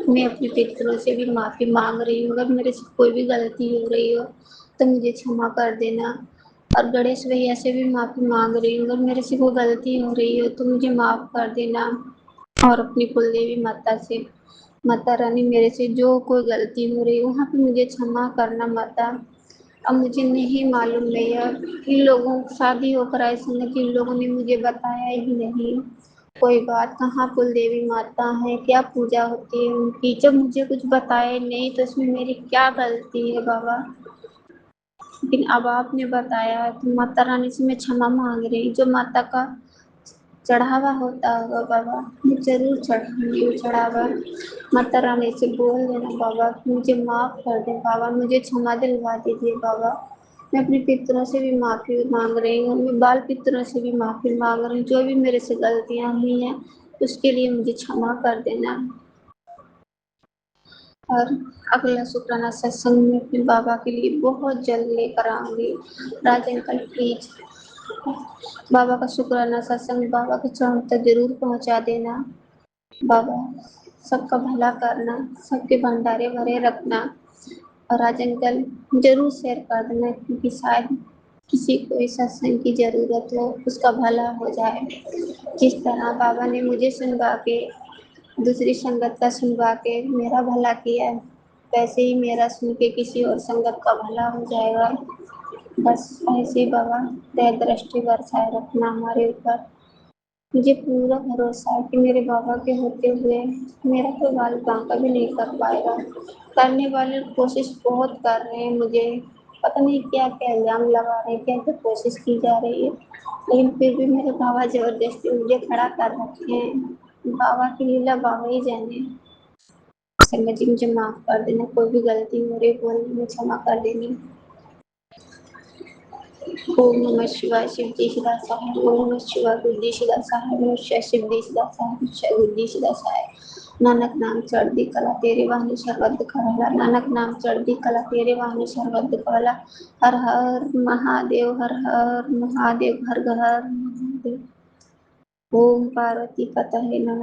मैं अपने पितरों से भी माफ़ी मांग रही हूँ। अगर मेरे से कोई भी गलती हो रही हो तो मुझे क्षमा कर देना। और गणेश भैया से भी माफ़ी मांग रही हूँ। अगर मेरे से कोई गलती हो रही हो तो मुझे माफ़ कर देना। और अपनी कुलदेवी माता से, माता रानी, मेरे से जो कोई गलती हो रही है वहाँ पे मुझे क्षमा करना माता। अब मुझे नहीं मालूम भैया, इन लोगों शादी होकर आए समय कि इन लोगों ने मुझे बताया ही नहीं कोई बात, कहाँ कुल देवी माता है, क्या पूजा होती है उनकी, जब मुझे कुछ बताया नहीं तो इसमें मेरी क्या गलती है बाबा। लेकिन अब आपने बताया तो माता रानी से मैं क्षमा मांग रही हूँ। जो माता का चढ़ावा होता होगा बाबा, मैं जरूर चढ़ाऊंगी वो चढ़ावा। माता रानी से बोल देना बाबा कि मुझे माफ़ कर दे बाबा, मुझे क्षमा दिलवा दीजिए बाबा। मैं अपने पितरों से भी माफ़ी मांग रही हूँ, मैं बाल पितरों से भी माफ़ी मांग रही हूँ। जो भी मेरे से गलतियाँ हुई हैं उसके लिए मुझे क्षमा कर देना। और अगला शुक्राना सत्संग में अपने बाबा के लिए बहुत जल्द लेकर आऊंगी। राज अंकल प्लीज बाबा का शुक्राना सत्संग बाबा के चरणों तक जरूर पहुंचा देना। बाबा सबका भला करना, सबके भंडारे भरे रखना। और राज अंकल जरूर शेयर कर देना, क्योंकि शायद किसी को इस सत्संग की जरूरत हो, उसका भला हो जाए। जिस तरह बाबा ने मुझे सुनवा के, दूसरी संगत का सुनवा के मेरा भला किया है, वैसे ही मेरा सुन के किसी और संगत का भला हो जाएगा। बस ऐसे ही बाबा दया दृष्टि बरसाए रखना हमारे ऊपर। मुझे पूरा भरोसा है कि मेरे बाबा के होते हुए मेरा कोई बाल बांका भी नहीं कर पाएगा। करने वाले कोशिश बहुत कर रहे हैं, मुझे पता नहीं क्या क्या इल्ज़ाम लगा रहे हैं, क्या क्या कोशिश की जा रही है, लेकिन फिर भी मेरे बाबा ज़बरदस्ती मुझे खड़ा कर रखे हैं। बाबा की लीला बाबा ही जाने। संगत जी मुझे माफ़ कर देना, कोई भी गलती हो रही बोलने में क्षमा कर देना। ओम नमः शिवाय, शिवजी सदा सहाय। ओम नमः शिवाय, बुद्धि सदा सहाय। ओम शिवाय, सिद्धि सदा सहाय। शिवाय बुद्धि सदा सहाय। नानक नाम चढ़ती कला तेरे वाणी सर्वत्र कहला। नानक नाम चढ़ती कला तेरे वाणी सर्वत्र कहला। हर हर महादेव, हर हर महादेव, हर हर महादेव। ओम पार्वती पतये नमः।